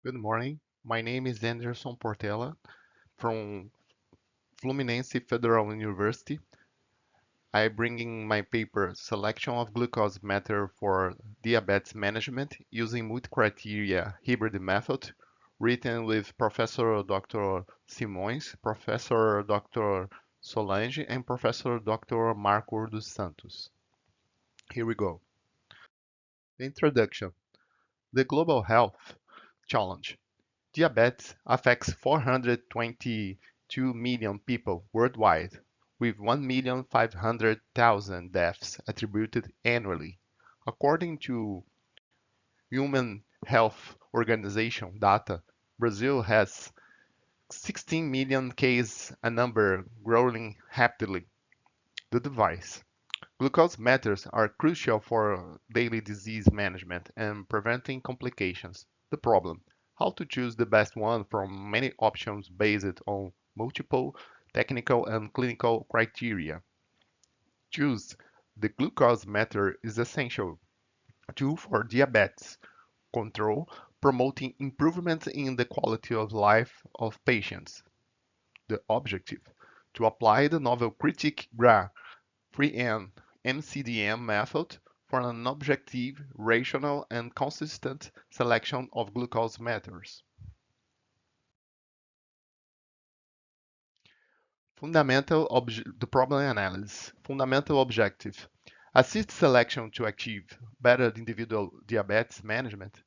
Good morning. My name is Anderson Portela from Fluminense Federal University. I bring in my paper Selection of Glucose Matter for Diabetes Management using Multi-Criteria Hybrid Method, written with Professor Dr. Simões, Professor Dr. Solange, and Professor Dr. Marco dos Santos. Here we go. The introduction. The global health challenge. Diabetes affects 422 million people worldwide, with 1,500,000 deaths attributed annually. According to Human Health Organization data, Brazil has 16 million cases, a number growing rapidly. The device. Glucose meters are crucial for daily disease management and preventing complications. The problem: how to choose the best one from many options based on multiple technical and clinical criteria. Choose the glucose meter is essential tool for diabetes control, promoting improvements in the quality of life of patients. The objective: to apply the novel critique GRA free and MCDM method for an objective, rational, and consistent selection of glucose meters. The problem analysis. Fundamental objective. Assist selection to achieve better individual diabetes management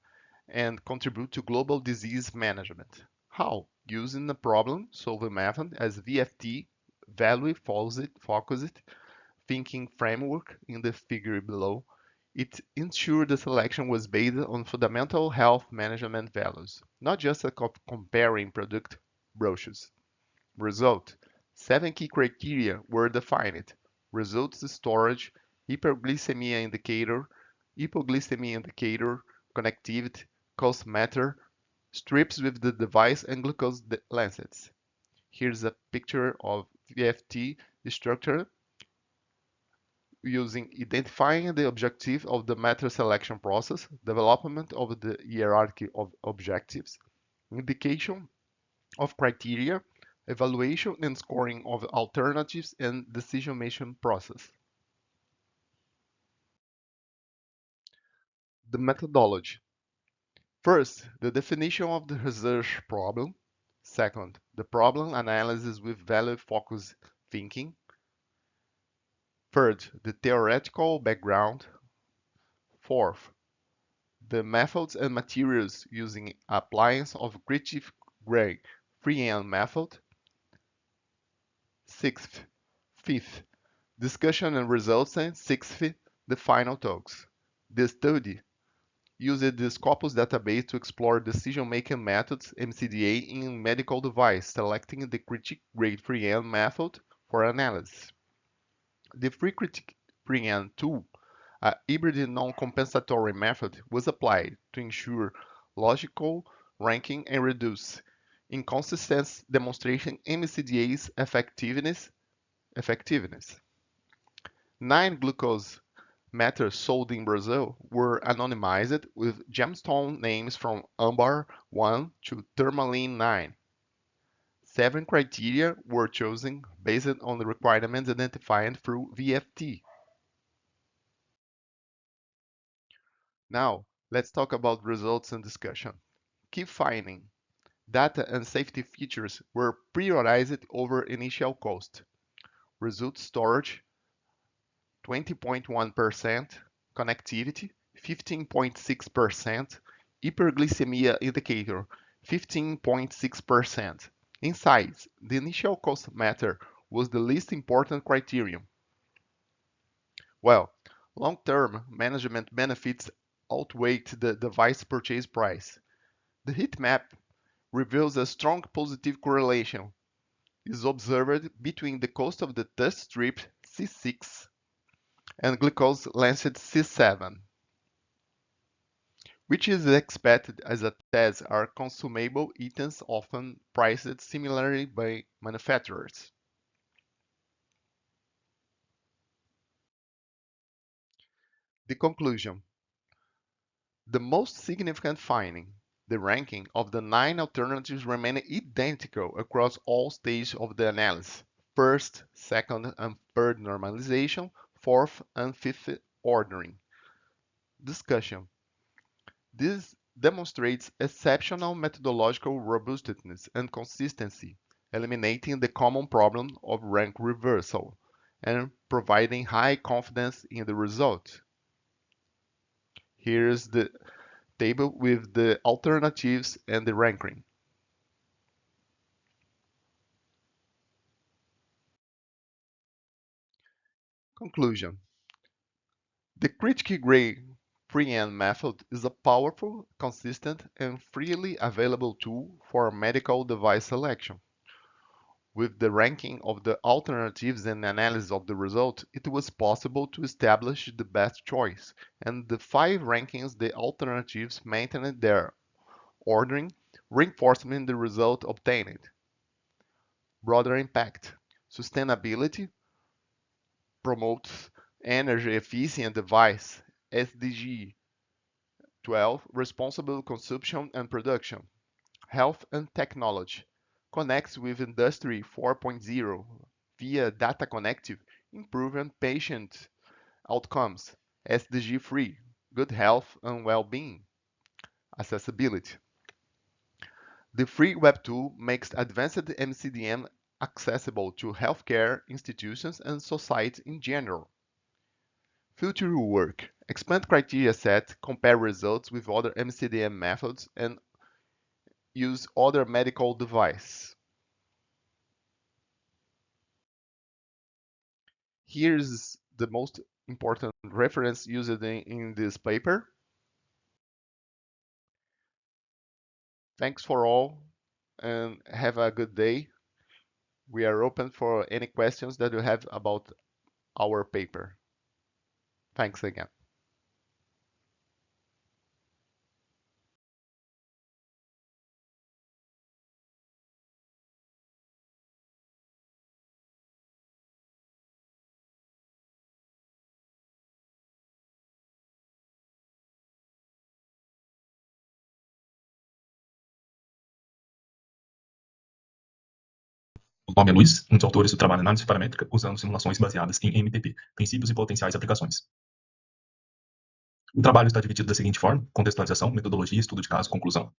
and contribute to global disease management. How? Using the problem-solving method as VFT, value focused thinking framework in the figure below. It ensured the selection was based on fundamental health management values, not just comparing product brochures. Result: seven key criteria were defined. Results storage, hypoglycemia indicator, connectivity, cost matter, strips with the device and glucose lancets. Here's a picture of VFT structure using identifying the objective of the matter selection process, development of the hierarchy of objectives, indication of criteria, evaluation and scoring of alternatives, and decision-making process. The methodology. First, the definition of the research problem. Second, the problem analysis with value-focused thinking. Third, the theoretical background. Fourth, the methods and materials using appliance of Critique Gray freehand method. Sixth, fifth, discussion and results, and sixth, the final talks. The study used the Scopus database to explore decision-making methods (MCDA) in medical device, selecting the Critique Gray freehand method for analysis. The free Critique freehand tool, a hybrid non-compensatory method, was applied to ensure logical ranking and reduce inconsistency, demonstrating MCDA's effectiveness. 9 glucose meters sold in Brazil were anonymized with gemstone names from ambar 1 to tourmaline 9. 7 criteria were chosen based on the requirements identified through VFT. Now, let's talk about results and discussion. Key finding: data and safety features were prioritized over initial cost. Result storage 20.1%, connectivity 15.6%, hyperglycemia indicator 15.6%. Insights: the initial cost matter was the least important criterion. Well, long-term management benefits outweighed the device purchase price. The heat map reveals a strong positive correlation is observed between the cost of the test strip C6 and glucose lancet C7, which is expected as a test are consumable items often priced similarly by manufacturers. The conclusion: the most significant finding: The ranking of the 9 alternatives remained identical across all stages of the analysis: first, second, and third normalization, fourth and fifth ordering. Discussion. This demonstrates exceptional methodological robustness and consistency, eliminating the common problem of rank reversal and providing high confidence in the result. Here's the table with the alternatives and the ranking. Conclusion. The critically gray freehand method is a powerful, consistent, and freely available tool for medical device selection. With the ranking of the alternatives and analysis of the result, it was possible to establish the best choice, and the 5 rankings the alternatives maintained their ordering, reinforcing the result obtained. Broader impact. Sustainability promotes energy efficient device, SDG 12, responsible consumption and production. Health and technology connects with Industry 4.0 via data connective, improving patient outcomes. SDG 3, good health and well-being. Accessibility. The free web tool makes advanced MCDM accessible to healthcare institutions and society in general. Future work. Expand criteria set, compare results with other MCDM methods, and use other medical device. Here's the most important reference used in this paper. Thanks for all and have a good day. We are open for any questions that you have about our paper. Thanks again. O nome é Luiz, um dos autores do trabalho Análise Paramétrica usando simulações baseadas em MPP, princípios e potenciais aplicações. O trabalho está dividido da seguinte forma: contextualização, metodologia, estudo de caso, conclusão.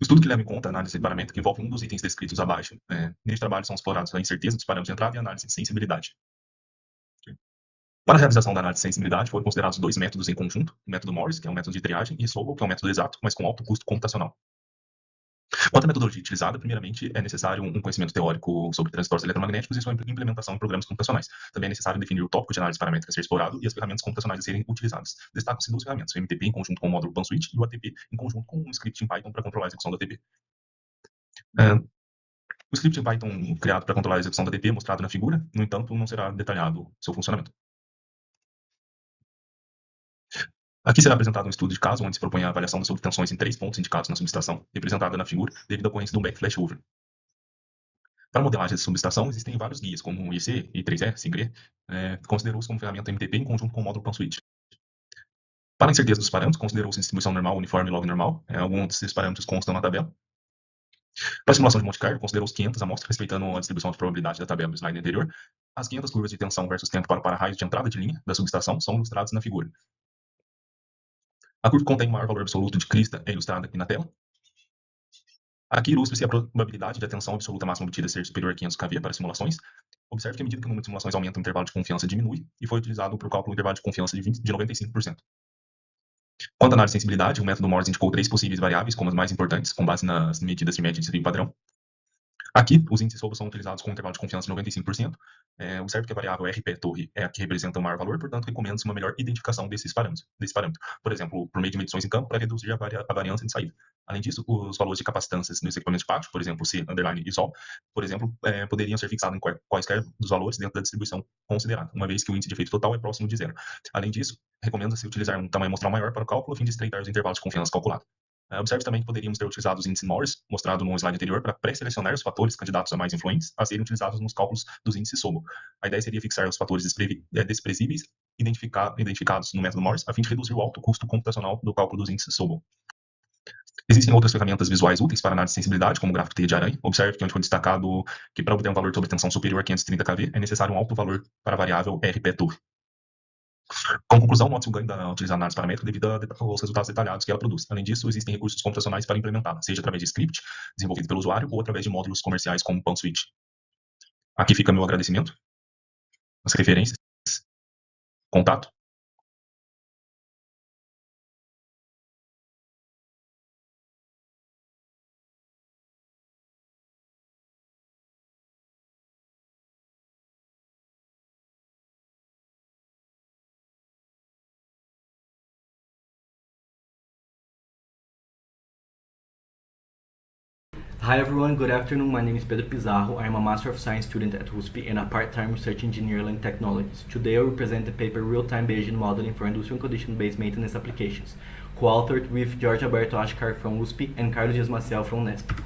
O estudo que leva em conta a análise paramétrica envolve um dos itens descritos abaixo. Neste trabalho são explorados a incerteza dos parâmetros de entrada e a análise de sensibilidade. Para a realização da análise de sensibilidade, foram considerados 2 métodos em conjunto: o método Morse, que é um método de triagem, e Sobel, que é um método exato, mas com alto custo computacional. Quanto à metodologia utilizada, primeiramente é necessário um conhecimento teórico sobre transistores eletromagnéticos e sua implementação em programas computacionais. Também é necessário definir o tópico de análise paramétrica a ser explorado e as ferramentas computacionais a serem utilizadas. Destacam-se 2 ferramentas: o MTP em conjunto com o módulo PanSwitch e o ATP em conjunto com um script em Python para controlar a execução do ATP. O script em Python criado para controlar a execução do ATP, mostrado na figura, no entanto, não será detalhado seu funcionamento. Aqui será apresentado um estudo de caso onde se propõe a avaliação das subtensões em 3 pontos indicados na subestação, representada na figura, devido à ocorrência de um back flashover. Para a modelagem de subestação, existem vários guias, como o IC, I3E, SIGRE, considerou-se como ferramenta MTP em conjunto com o módulo PanSwitch. Para a incerteza dos parâmetros, considerou-se distribuição normal, uniforme e log normal. Alguns desses parâmetros constam na tabela. Para a simulação de Monte Carlo, considerou-se 500 amostras, respeitando a distribuição de probabilidade da tabela do slide anterior. As 500 curvas de tensão versus tempo para o para-raio de entrada de linha da subestação são ilustradas na figura. A curva que contém o maior valor absoluto de crista é ilustrada aqui na tela. Aqui ilustra-se a probabilidade de a tensão absoluta máxima obtida ser superior a 500 kV para simulações. Observe que à medida que o número de simulações aumenta, o intervalo de confiança diminui e foi utilizado para o cálculo do intervalo de confiança de 95%. Quanto à análise de sensibilidade, o método Morse indicou 3 possíveis variáveis como as mais importantes, com base nas medidas de média de desvio padrão. Aqui, os índices SOBO são utilizados com um intervalo de confiança de 95%. Observe que a variável RP-torre é a que representa o maior valor, portanto, recomenda-se uma melhor identificação desse parâmetro. Por exemplo, por meio de medições em campo para reduzir a variância de saída. Além disso, os valores de capacitâncias nos equipamentos de pátio, por exemplo, C, underline e Sol, por exemplo, poderiam ser fixados em quaisquer dos valores dentro da distribuição considerada, uma vez que o índice de efeito total é próximo de zero. Além disso, recomenda-se utilizar um tamanho mostral maior para o cálculo, a fim de estreitar os intervalos de confiança calculados. Observe também que poderíamos ter utilizado os índices Morse, mostrado no slide anterior, para pré-selecionar os fatores candidatos a mais influentes a serem utilizados nos cálculos dos índices SOBO. A ideia seria fixar os fatores desprezíveis identificados no método Morse, a fim de reduzir o alto custo computacional do cálculo dos índices SOBO. Existem outras ferramentas visuais úteis para análise de sensibilidade, como o gráfico teia de aranha. Observe que onde foi destacado que para obter um valor de sobretensão superior a 530 kV é necessário um alto valor para a variável RP-torre. Como conclusão, note-se o ganho da utilizar análise paramétrica devido aos resultados detalhados que ela produz. Além disso, existem recursos computacionais para implementá-la, seja através de script desenvolvido pelo usuário ou através de módulos comerciais como o PanSwitch. Aqui fica meu agradecimento, as referências, contato. Hi everyone, good afternoon. My name is Pedro Pizarro. I am a Master of Science student at USP and a part-time research engineer in technologies. Today I will present the paper Real-Time Bayesian Modeling for Industrial Condition-Based Maintenance Applications, co-authored with Jorge Alberto Ashkar from USP and Carlos Dias Maciel from Unesp.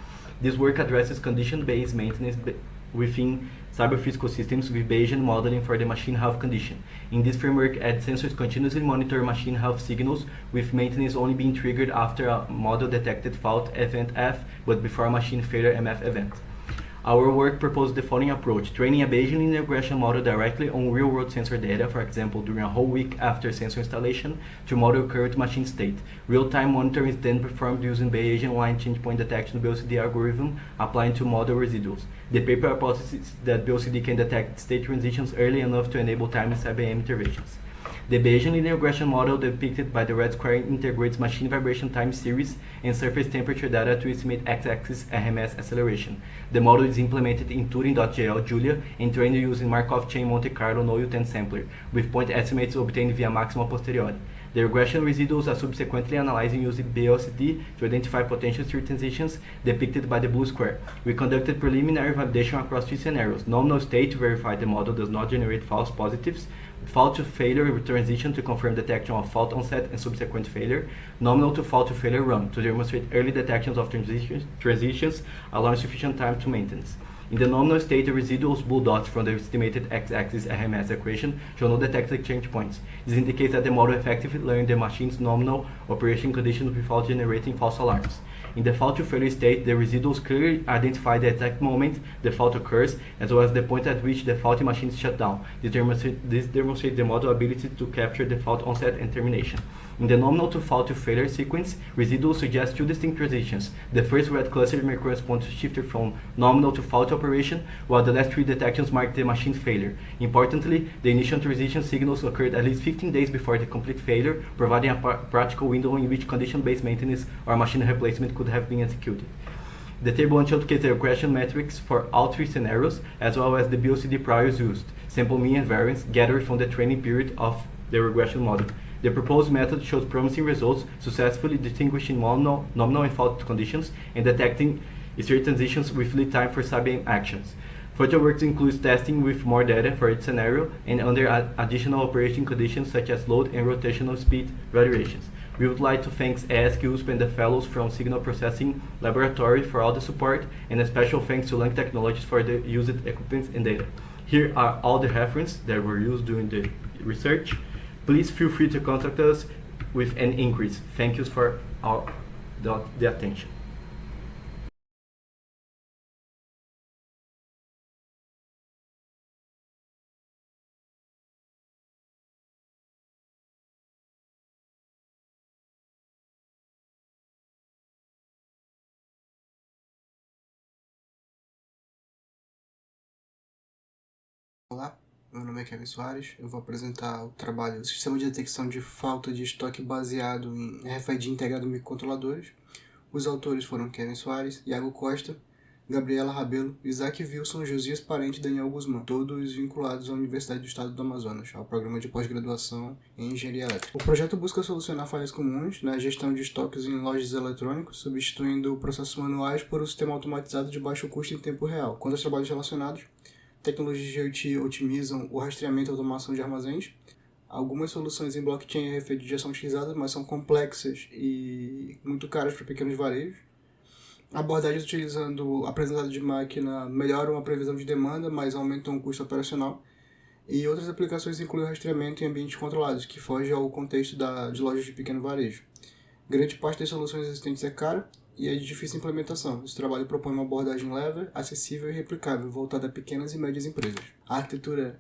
This work addresses condition-based maintenance within cyber-physical systems with Bayesian modeling for the machine health condition. In this framework, edge sensors continuously monitor machine health signals, with maintenance only being triggered after a model-detected fault event F, but before a machine failure MF event. Our work proposed the following approach: training a Bayesian linear regression model directly on real-world sensor data, for example, during a whole week after sensor installation, to model current machine state. Real-time monitoring is then performed using Bayesian line change point detection BLCD algorithm applying to model residuals. The paper hypothesis that BLCD can detect state transitions early enough to enable timeless IBM interventions. The Bayesian linear regression model depicted by the red square integrates machine vibration time series and surface temperature data to estimate x-axis RMS acceleration. The model is implemented in Turing.gl Julia and trained using Markov chain Monte Carlo NoU10 sampler, with point estimates obtained via maxima posteriori. The regression residuals are subsequently analyzed using BLCD to identify potential state transitions depicted by the blue square. We conducted preliminary validation across three scenarios: nominal state to verify the model does not generate false positives, fault to failure transition to confirm detection of fault onset and subsequent failure, nominal to fault to failure run to demonstrate early detections of transitions, allowing sufficient time to maintenance. In the nominal state, the residuals blue dots from the estimated x-axis RMS equation show no detected change points. This indicates that the model effectively learned the machine's nominal operation conditions without generating false alarms. In the fault to failure state, the residuals clearly identify the exact moment the fault occurs, as well as the point at which the faulty machine is shut down. This demonstrates the model's ability to capture the fault onset and termination. In the nominal to fault to failure sequence, residuals suggest two distinct transitions. The first red cluster may correspond to shifter from nominal to fault operation, while the last three detections mark the machine failure. Importantly, the initial transition signals occurred at least 15 days before the complete failure, providing a practical window in which condition-based maintenance or machine replacement could have been executed. The table showcases the regression metrics for all three scenarios, as well as the BLCD priors used, sample mean and variance gathered from the training period of the regression model. The proposed method shows promising results, successfully distinguishing nominal and fault conditions and detecting state transitions with lead time for sub-aim actions. Further work includes testing with more data for each scenario and under additional operating conditions such as load and rotational speed variations. We would like to thank ASC USP and the fellows from Signal Processing Laboratory for all the support, and a special thanks to Lang Technologies for the used equipment and data. Here are all the references that were used during the research. Please feel free to contact us with any inquiries. Thank you for the attention. Olá, meu nome é Kevin Soares. Eu vou apresentar o trabalho Sistema de Detecção de Falta de Estoque baseado em RFID integrado em microcontroladores. Os autores foram Kevin Soares, Iago Costa, Gabriela Rabelo, Isaac Wilson, Josias Parente e Daniel Guzmán, todos vinculados à Universidade do Estado do Amazonas, ao programa de pós-graduação em Engenharia Elétrica. O projeto busca solucionar falhas comuns na gestão de estoques em lojas eletrônicos, substituindo processos manuais por um sistema automatizado de baixo custo em tempo real. Quanto aos trabalhos relacionados, tecnologias de IoT otimizam o rastreamento e automação de armazéns. Algumas soluções em blockchain e RFID já são utilizadas, mas são complexas e muito caras para pequenos varejos. Abordagens utilizando aprendizado de máquina melhoram a previsão de demanda, mas aumentam o custo operacional. E outras aplicações incluem rastreamento em ambientes controlados, que foge ao contexto de lojas de pequeno varejo. Grande parte das soluções existentes é cara e é de difícil implementação. Esse trabalho propõe uma abordagem leve, acessível e replicável, voltada a pequenas e médias empresas. A arquitetura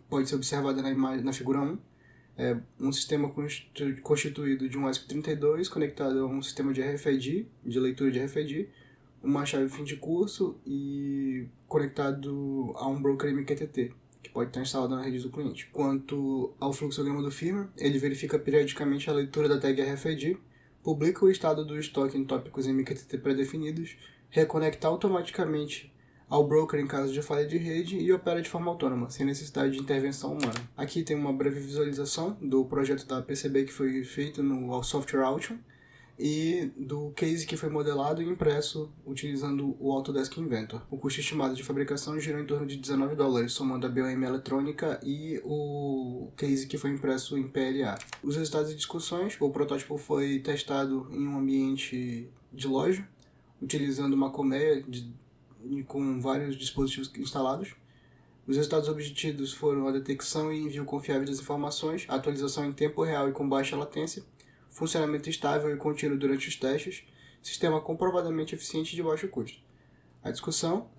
pode ser observada na figura 1. É um sistema constituído de um ESP32 conectado a um sistema de RFID, de leitura de RFID, uma chave fim de curso e conectado a um broker MQTT, que pode estar instalado na rede do cliente. Quanto ao fluxograma do firmware, ele verifica periodicamente a leitura da tag RFID, publica o estado do estoque em tópicos MQTT pré-definidos, reconecta automaticamente ao broker em caso de falha de rede e opera de forma autônoma, sem necessidade de intervenção humana. Aqui tem uma breve visualização do projeto da PCB que foi feito no Software Auction e do case que foi modelado e impresso utilizando o Autodesk Inventor. O custo estimado de fabricação girou em torno de $19, somando a BOM eletrônica e o case que foi impresso em PLA. Os resultados e discussões: o protótipo foi testado em um ambiente de loja, utilizando uma colmeia com vários dispositivos instalados. Os resultados obtidos foram a detecção e envio confiável das informações, atualização em tempo real e com baixa latência, funcionamento estável e contínuo durante os testes, sistema comprovadamente eficiente e de baixo custo. A discussão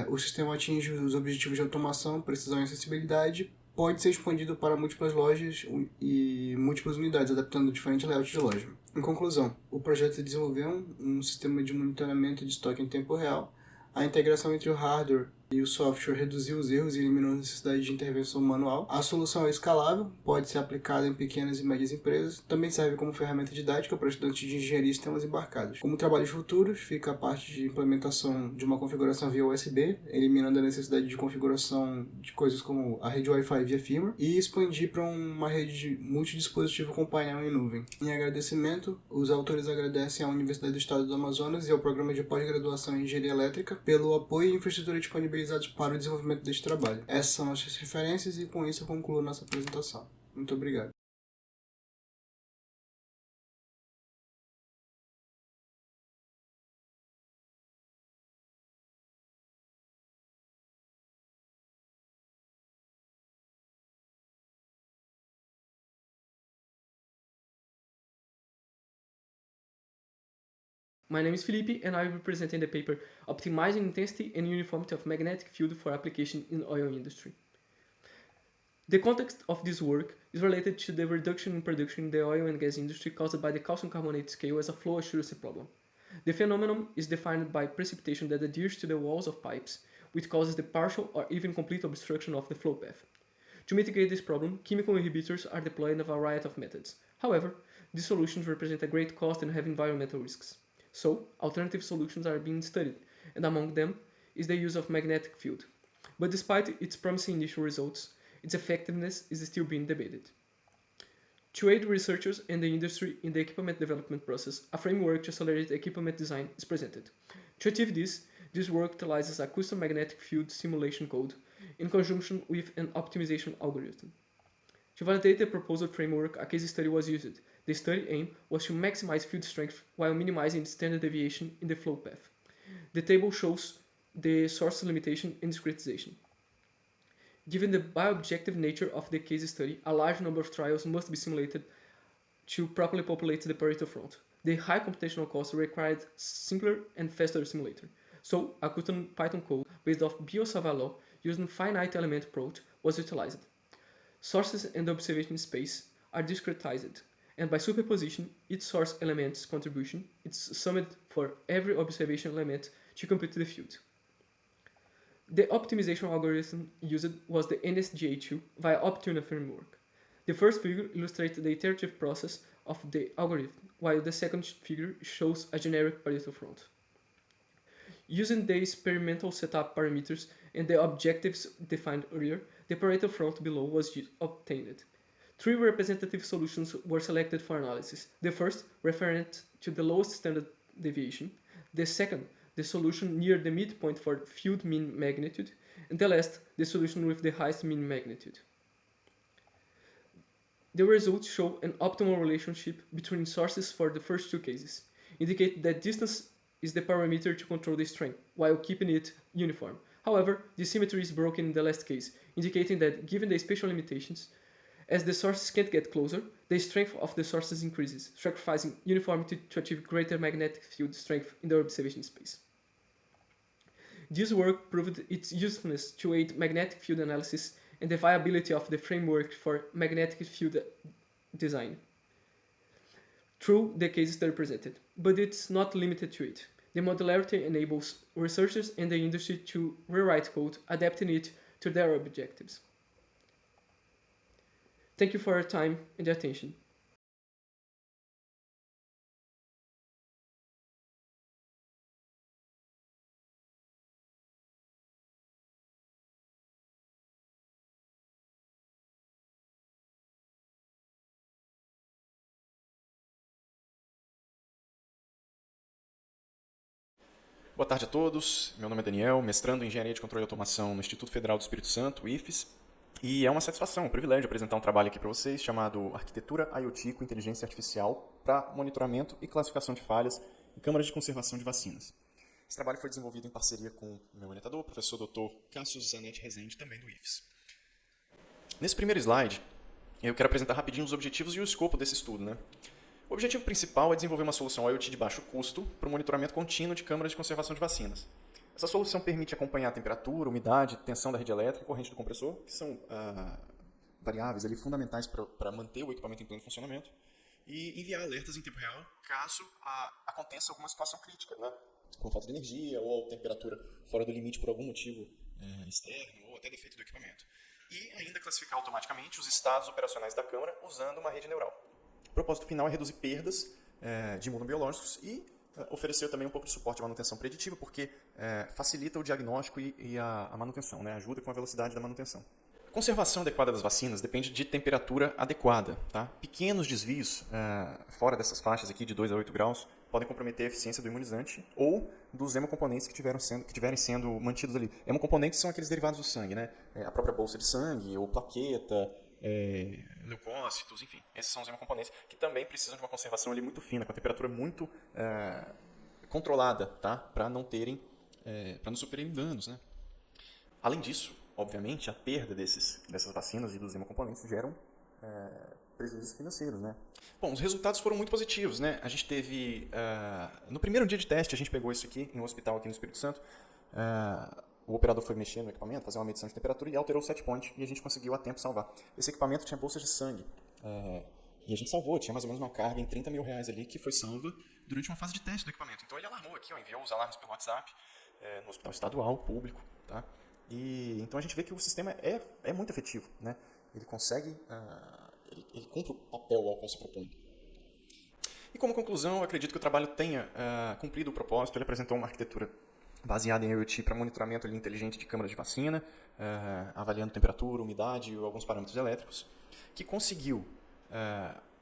o sistema atinge os objetivos de automação, precisão e acessibilidade, pode ser expandido para múltiplas lojas e múltiplas unidades, adaptando diferentes layouts de loja. Em conclusão, o projeto desenvolveu um sistema de monitoramento de estoque em tempo real. A integração entre o hardware e o software reduziu os erros e eliminou a necessidade de intervenção manual. A solução é escalável, pode ser aplicada em pequenas e médias empresas, também serve como ferramenta didática para estudantes de engenharia e sistemas embarcados. Como trabalhos futuros, fica a parte de implementação de uma configuração via USB, eliminando a necessidade de configuração de coisas como a rede Wi-Fi via firmware, e expandir para uma rede multidispositivo com painel em nuvem. Em agradecimento, os autores agradecem à Universidade do Estado do Amazonas e ao Programa de Pós-Graduação em Engenharia Elétrica pelo apoio e infraestrutura disponibilizados para o desenvolvimento deste trabalho. Essas são as referências e com isso eu concluo nossa apresentação. Muito obrigado. My name is Felipe and I will be presenting the paper Optimizing Intensity and Uniformity of Magnetic Field for Application in Oil Industry. The context of this work is related to the reduction in production in the oil and gas industry caused by the calcium carbonate scale as a flow assurance problem. The phenomenon is defined by precipitation that adheres to the walls of pipes, which causes the partial or even complete obstruction of the flow path. To mitigate this problem, chemical inhibitors are deployed in a variety of methods. However, these solutions represent a great cost and have environmental risks. So, alternative solutions are being studied, and among them is the use of magnetic field. But despite its promising initial results, its effectiveness is still being debated. To aid researchers and the industry in the equipment development process, a framework to accelerate equipment design is presented. To achieve this work utilizes a custom magnetic field simulation code in conjunction with an optimization algorithm. To validate the proposed framework, a case study was used. The study aim was to maximize field strength while minimizing the standard deviation in the flow path. The table shows the source limitation and discretization. Given the bioobjective nature of the case study, a large number of trials must be simulated to properly populate the Pareto front. The high computational cost required simpler and faster simulator. So, a custom Python code based off Biot-Savart using finite element approach was utilized. Sources and observation space are discretized, and by superposition, each source element's contribution is summed for every observation element to compute the field. The optimization algorithm used was the NSGA2 via Optuna framework. The first figure illustrates the iterative process of the algorithm, while the second figure shows a generic Pareto front. Using the experimental setup parameters and the objectives defined earlier, the Pareto front below was obtained. Three representative solutions were selected for analysis. The first, referent to the lowest standard deviation. The second, the solution near the midpoint for field mean magnitude. And the last, the solution with the highest mean magnitude. The results show an optimal relationship between sources for the first two cases, indicate that distance is the parameter to control the strength, while keeping it uniform. However, the symmetry is broken in the last case, indicating that given the spatial limitations, As the sources can't get closer, the strength of the sources increases, sacrificing uniformity to achieve greater magnetic field strength in the observation space. This work proved its usefulness to aid magnetic field analysis and the viability of the framework for magnetic field design through the case study presented, but it's not limited to it. The modularity enables researchers and the industry to rewrite code, adapting it to their objectives. Thank you for your time and attention. Boa tarde a todos, meu nome é Daniel, mestrando em Engenharia de Controle e Automação no Instituto Federal do Espírito Santo, o IFES, e é uma satisfação, um privilégio apresentar um trabalho aqui para vocês chamado Arquitetura IoT com Inteligência Artificial para Monitoramento e Classificação de Falhas em Câmaras de Conservação de Vacinas. Esse trabalho foi desenvolvido em parceria com o meu orientador, o professor Dr. Cassius Zanetti Rezende, também do IFES. Nesse primeiro slide, eu quero apresentar rapidinho os objetivos e o escopo desse estudo, né? O objetivo principal é desenvolver uma solução IoT de baixo custo para o monitoramento contínuo de câmaras de conservação de vacinas. Essa solução permite acompanhar a temperatura, umidade, tensão da rede elétrica e corrente do compressor, que são variáveis ali fundamentais para manter o equipamento em pleno funcionamento, e enviar alertas em tempo real caso aconteça alguma situação crítica, né? Com falta de energia ou temperatura fora do limite por algum motivo externo ou até defeito do equipamento. E ainda classificar automaticamente os estados operacionais da câmara usando uma rede neural. O propósito final é reduzir perdas de imunobiológicos e oferecer também um pouco de suporte à manutenção preditiva, porque facilita o diagnóstico e a manutenção, né? Ajuda com a velocidade da manutenção. A conservação adequada das vacinas depende de temperatura adequada. Tá? Pequenos desvios fora dessas faixas aqui de 2 a 8 graus podem comprometer a eficiência do imunizante ou dos hemocomponentes que tiverem sendo mantidos ali. Hemocomponentes são aqueles derivados do sangue, né? A própria bolsa de sangue ou plaqueta, leucócitos, enfim, esses são os hemocomponentes que também precisam de uma conservação ali muito fina, com a temperatura muito controlada, tá? Para não sofrerem danos, né? Além disso, obviamente, a perda dessas vacinas e dos hemocomponentes geram prejuízos financeiros, né? Bom, os resultados foram muito positivos, né? A gente teve, no primeiro dia de teste, a gente pegou isso aqui em um hospital aqui no Espírito Santo. O operador foi mexer no equipamento, fazer uma medição de temperatura e alterou o set point e a gente conseguiu a tempo salvar. Esse equipamento tinha bolsas de sangue e a gente salvou, tinha mais ou menos uma carga em R$30 mil ali que foi salva durante uma fase de teste do equipamento. Então ele alarmou aqui, enviou os alarmes pelo WhatsApp no hospital estadual, público, tá? E então a gente vê que o sistema é muito efetivo, né? Ele consegue, ele cumpre o papel ao qual se propõe. E como conclusão, eu acredito que o trabalho tenha cumprido o propósito. Ele apresentou uma arquitetura baseada em IoT para monitoramento inteligente de câmaras de vacina, avaliando temperatura, umidade e alguns parâmetros elétricos, que conseguiu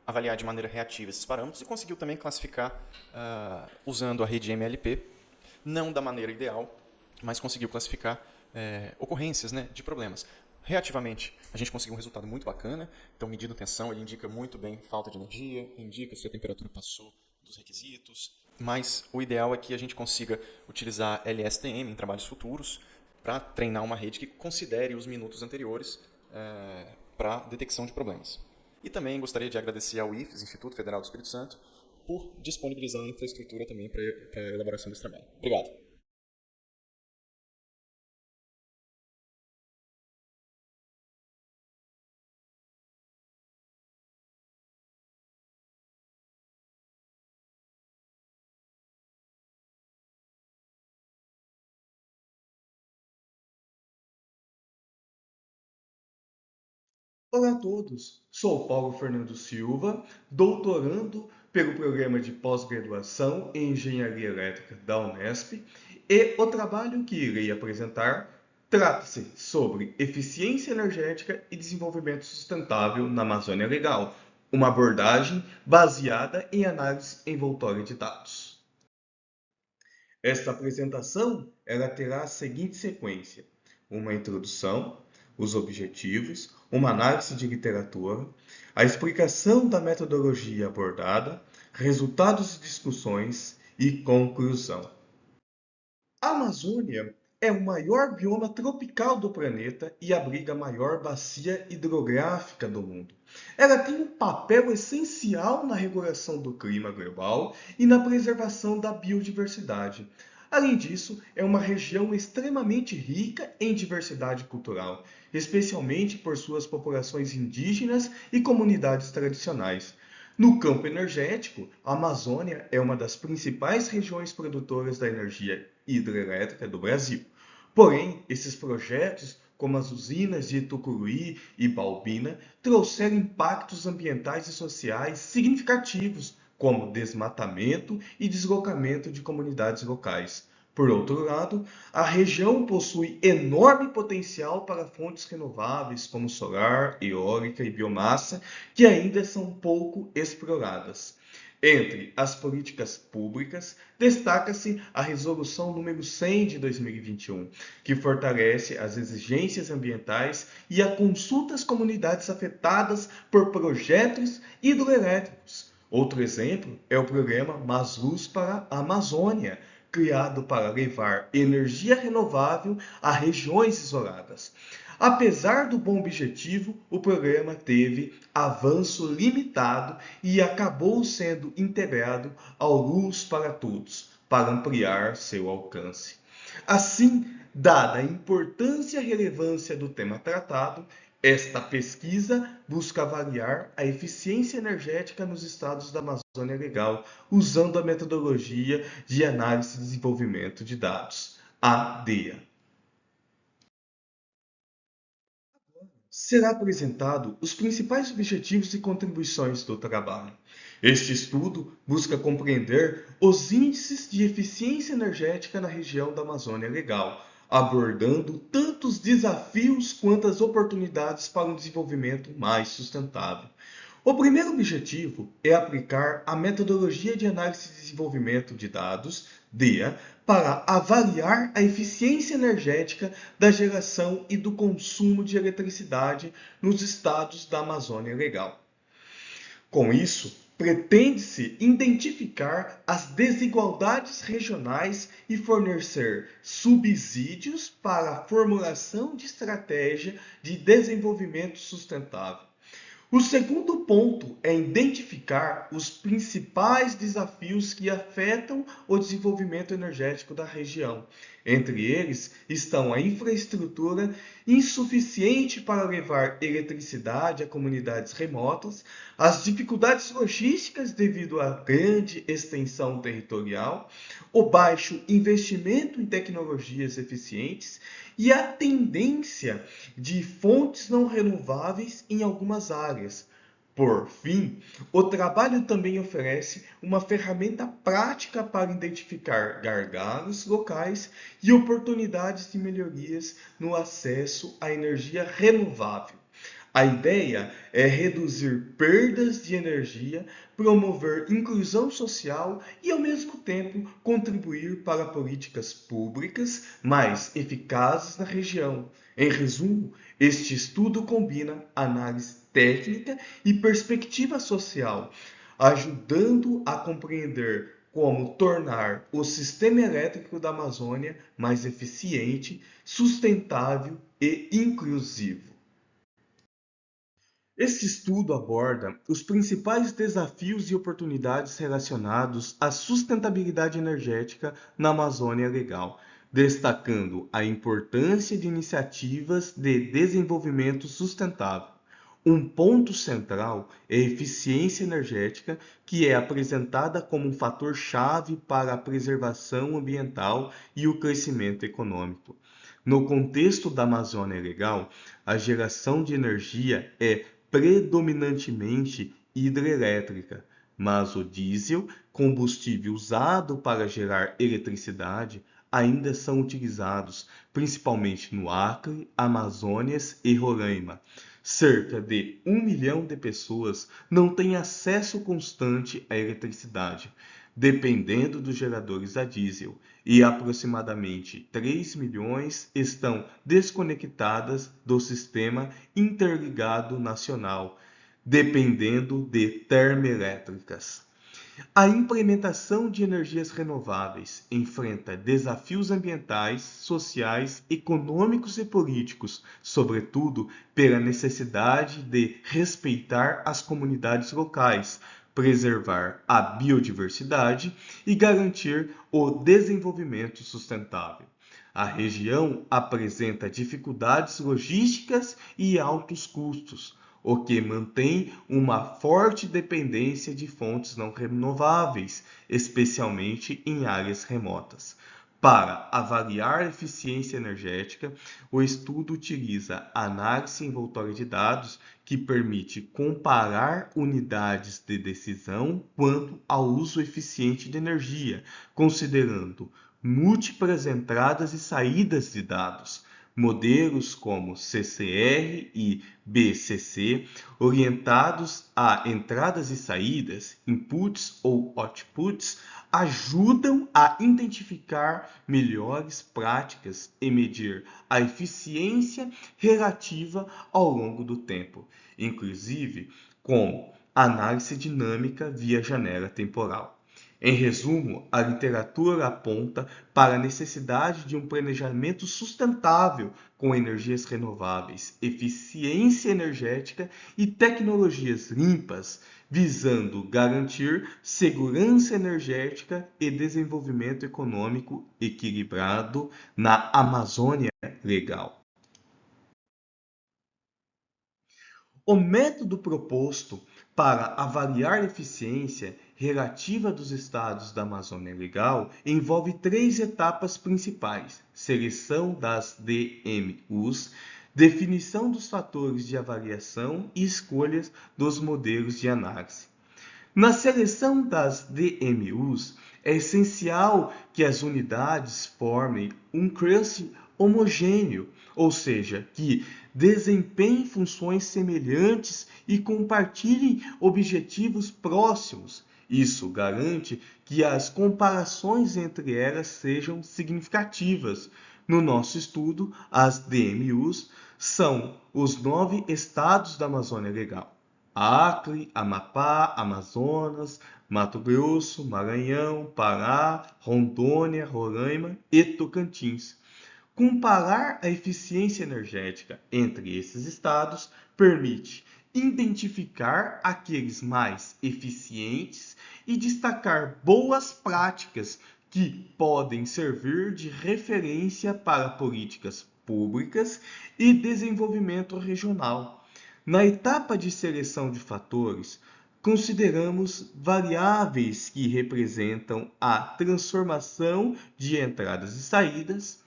avaliar de maneira reativa esses parâmetros e conseguiu também classificar usando a rede MLP, não da maneira ideal, mas conseguiu classificar ocorrências, né, de problemas. Reativamente, a gente conseguiu um resultado muito bacana. Então, medindo tensão, ele indica muito bem falta de energia, indica se a temperatura passou dos requisitos. Mas o ideal é que a gente consiga utilizar LSTM em trabalhos futuros para treinar uma rede que considere os minutos anteriores para detecção de problemas. E também gostaria de agradecer ao IFES, Instituto Federal do Espírito Santo, por disponibilizar a infraestrutura também para a elaboração desse trabalho. Obrigado. Olá a todos, sou Paulo Fernando Silva, doutorando pelo programa de pós-graduação em Engenharia Elétrica da Unesp, e o trabalho que irei apresentar trata-se sobre eficiência energética e desenvolvimento sustentável na Amazônia Legal, uma abordagem baseada em análise envoltória de dados. Esta apresentação ela terá a seguinte sequência: uma introdução, os objetivos, uma análise de literatura, a explicação da metodologia abordada, resultados de discussões e conclusão. A Amazônia é o maior bioma tropical do planeta e abriga a maior bacia hidrográfica do mundo. Ela tem um papel essencial na regulação do clima global e na preservação da biodiversidade. Além disso, é uma região extremamente rica em diversidade cultural, especialmente por suas populações indígenas e comunidades tradicionais. No campo energético, a Amazônia é uma das principais regiões produtoras da energia hidrelétrica do Brasil. Porém, esses projetos, como as usinas de Tucuruí e Balbina, trouxeram impactos ambientais e sociais significativos, como desmatamento e deslocamento de comunidades locais. Por outro lado, a região possui enorme potencial para fontes renováveis como solar, eólica e biomassa, que ainda são pouco exploradas. Entre as políticas públicas, destaca-se a Resolução número 100 de 2021, que fortalece as exigências ambientais e a consulta às comunidades afetadas por projetos hidroelétricos. Outro exemplo é o programa Mais Luz para a Amazônia, criado para levar energia renovável a regiões isoladas. Apesar do bom objetivo, o programa teve avanço limitado e acabou sendo integrado ao Luz para Todos, para ampliar seu alcance. Assim, dada a importância e relevância do tema tratado, esta pesquisa busca avaliar a eficiência energética nos estados da Amazônia Legal, usando a metodologia de análise e desenvolvimento de dados, ADEA. Será apresentado os principais objetivos e contribuições do trabalho. Este estudo busca compreender os índices de eficiência energética na região da Amazônia Legal, abordando tanto os desafios quanto as oportunidades para um desenvolvimento mais sustentável. O primeiro objetivo é aplicar a metodologia de análise e desenvolvimento de dados, DEA, para avaliar a eficiência energética da geração e do consumo de eletricidade nos estados da Amazônia Legal. Com isso, pretende-se identificar as desigualdades regionais e fornecer subsídios para a formulação de estratégia de desenvolvimento sustentável. O segundo ponto é identificar os principais desafios que afetam o desenvolvimento energético da região. Entre eles estão a infraestrutura insuficiente para levar eletricidade a comunidades remotas, as dificuldades logísticas devido à grande extensão territorial, o baixo investimento em tecnologias eficientes e a tendência de fontes não renováveis em algumas áreas. Por fim, o trabalho também oferece uma ferramenta prática para identificar gargalos locais e oportunidades de melhorias no acesso à energia renovável. A ideia é reduzir perdas de energia, promover inclusão social e, ao mesmo tempo, contribuir para políticas públicas mais eficazes na região. Em resumo, este estudo combina análise técnica e perspectiva social, ajudando a compreender como tornar o sistema elétrico da Amazônia mais eficiente, sustentável e inclusivo. Este estudo aborda os principais desafios e oportunidades relacionados à sustentabilidade energética na Amazônia Legal, destacando a importância de iniciativas de desenvolvimento sustentável. Um ponto central é a eficiência energética, que é apresentada como um fator-chave para a preservação ambiental e o crescimento econômico. No contexto da Amazônia Legal, a geração de energia é predominantemente hidrelétrica, mas o diesel, combustível usado para gerar eletricidade, ainda são utilizados, principalmente no Acre, Amazônias e Roraima. Cerca de 1 milhão de pessoas não têm acesso constante à eletricidade, dependendo dos geradores a diesel, e aproximadamente 3 milhões estão desconectadas do sistema interligado nacional, dependendo de termoelétricas. A implementação de energias renováveis enfrenta desafios ambientais, sociais, econômicos e políticos, sobretudo pela necessidade de respeitar as comunidades locais, preservar a biodiversidade e garantir o desenvolvimento sustentável. A região apresenta dificuldades logísticas e altos custos, o que mantém uma forte dependência de fontes não renováveis, especialmente em áreas remotas. Para avaliar a eficiência energética, o estudo utiliza análise envoltória de dados, que permite comparar unidades de decisão quanto ao uso eficiente de energia, considerando múltiplas entradas e saídas de dados. Modelos como CCR e BCC, orientados a entradas e saídas, inputs ou outputs, ajudam a identificar melhores práticas e medir a eficiência relativa ao longo do tempo, inclusive com análise dinâmica via janela temporal. Em resumo, a literatura aponta para a necessidade de um planejamento sustentável com energias renováveis, eficiência energética e tecnologias limpas, visando garantir segurança energética e desenvolvimento econômico equilibrado na Amazônia Legal. O método proposto para avaliar a eficiência relativa dos estados da Amazônia Legal envolve 3 etapas principais: seleção das DMUs, definição dos fatores de avaliação e escolhas dos modelos de análise. Na seleção das DMUs, é essencial que as unidades formem um cluster homogêneo, ou seja, que desempenhem funções semelhantes e compartilhem objetivos próximos. Isso garante que as comparações entre elas sejam significativas. No nosso estudo, as DMUs são os 9 estados da Amazônia Legal: Acre, Amapá, Amazonas, Mato Grosso, Maranhão, Pará, Rondônia, Roraima e Tocantins. Comparar a eficiência energética entre esses estados permite identificar aqueles mais eficientes e destacar boas práticas que podem servir de referência para políticas públicas e desenvolvimento regional. Na etapa de seleção de fatores, consideramos variáveis que representam a transformação de entradas e saídas.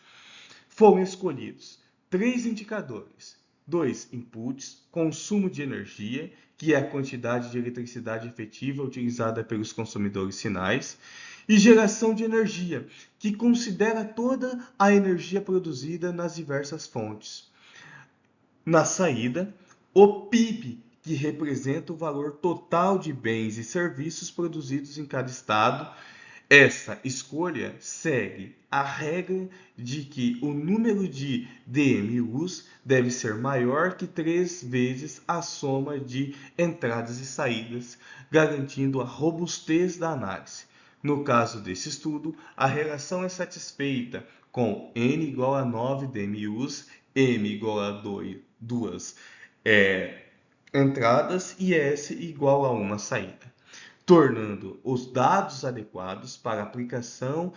Foram escolhidos 3 indicadores: 2 inputs, consumo de energia, que é a quantidade de eletricidade efetiva utilizada pelos consumidores finais, e geração de energia, que considera toda a energia produzida nas diversas fontes. Na saída, o PIB, que representa o valor total de bens e serviços produzidos em cada estado. Essa escolha segue a regra de que o número de DMUs deve ser maior que 3 vezes a soma de entradas e saídas, garantindo a robustez da análise. No caso desse estudo, a relação é satisfeita com N igual a 9 DMUs, M igual a 2 entradas e S igual a 1 saída, tornando os dados adequados para a aplicação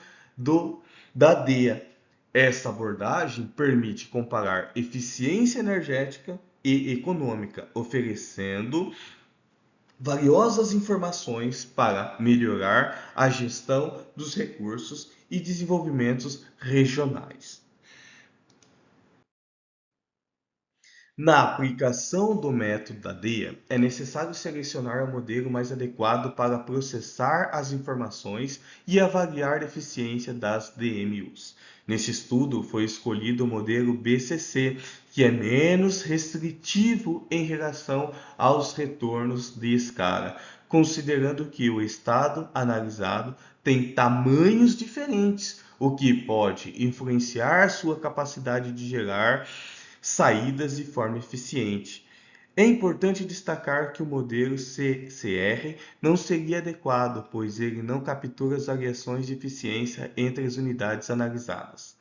da DEA. Essa abordagem permite comparar eficiência energética e econômica, oferecendo valiosas informações para melhorar a gestão dos recursos e desenvolvimentos regionais. Na aplicação do método da DEA, é necessário selecionar o modelo mais adequado para processar as informações e avaliar a eficiência das DMUs. Nesse estudo, foi escolhido o modelo BCC, que é menos restritivo em relação aos retornos de escala, considerando que o estado analisado tem tamanhos diferentes, o que pode influenciar sua capacidade de gerar saídas de forma eficiente. É importante destacar que o modelo CCR não seria adequado, pois ele não captura as variações de eficiência entre as unidades analisadas.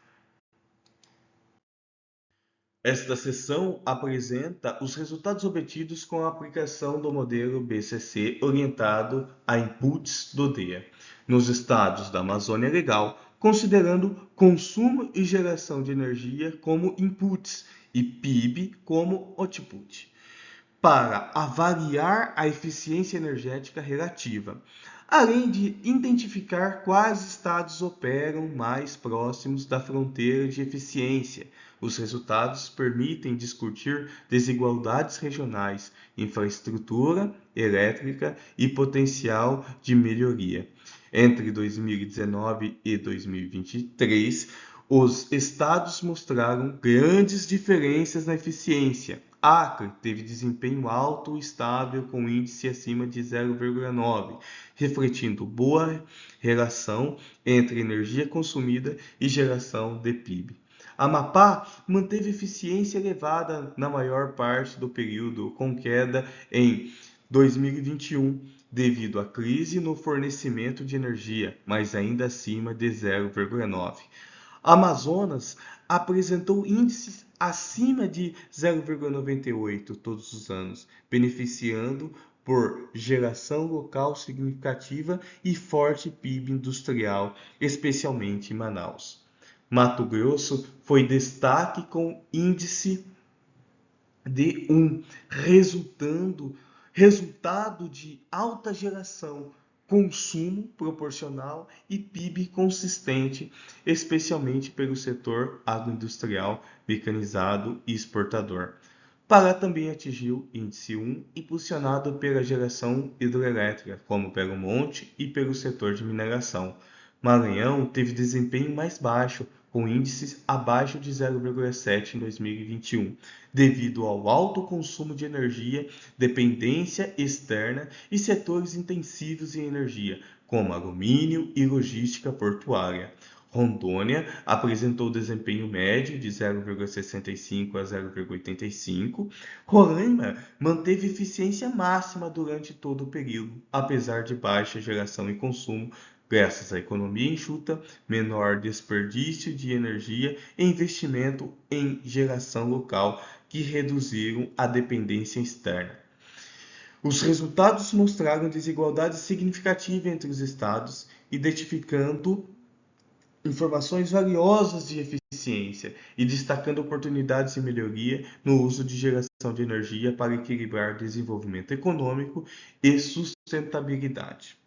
Esta seção apresenta os resultados obtidos com a aplicação do modelo BCC orientado a inputs do DEA nos estados da Amazônia Legal, considerando consumo e geração de energia como inputs e PIB como output, para avaliar a eficiência energética relativa, além de identificar quais estados operam mais próximos da fronteira de eficiência. Os resultados permitem discutir desigualdades regionais, infraestrutura elétrica e potencial de melhoria. Entre 2019 e 2023, os estados mostraram grandes diferenças na eficiência. Acre teve desempenho alto e estável com índice acima de 0,9, refletindo boa relação entre energia consumida e geração de PIB. Amapá manteve eficiência elevada na maior parte do período, com queda em 2021, devido à crise no fornecimento de energia, mas ainda acima de 0,9. Amazonas apresentou índices acima de 0,98 todos os anos, beneficiando por geração local significativa e forte PIB industrial, especialmente em Manaus. Mato Grosso foi destaque com índice de 1, resultado de alta geração, consumo proporcional e PIB consistente, especialmente pelo setor agroindustrial, mecanizado e exportador. Pará também atingiu índice 1, impulsionado pela geração hidrelétrica, como pelo monte e pelo setor de mineração. Maranhão teve desempenho mais baixo, com índices abaixo de 0,7 em 2021, devido ao alto consumo de energia, dependência externa e setores intensivos em energia, como alumínio e logística portuária. Rondônia apresentou desempenho médio de 0,65 a 0,85. Roraima manteve eficiência máxima durante todo o período, apesar de baixa geração e consumo, graças à economia enxuta, menor desperdício de energia e investimento em geração local que reduziram a dependência externa. Os resultados mostraram desigualdade significativa entre os estados, identificando informações valiosas de eficiência e destacando oportunidades de melhoria no uso de geração de energia para equilibrar desenvolvimento econômico e sustentabilidade.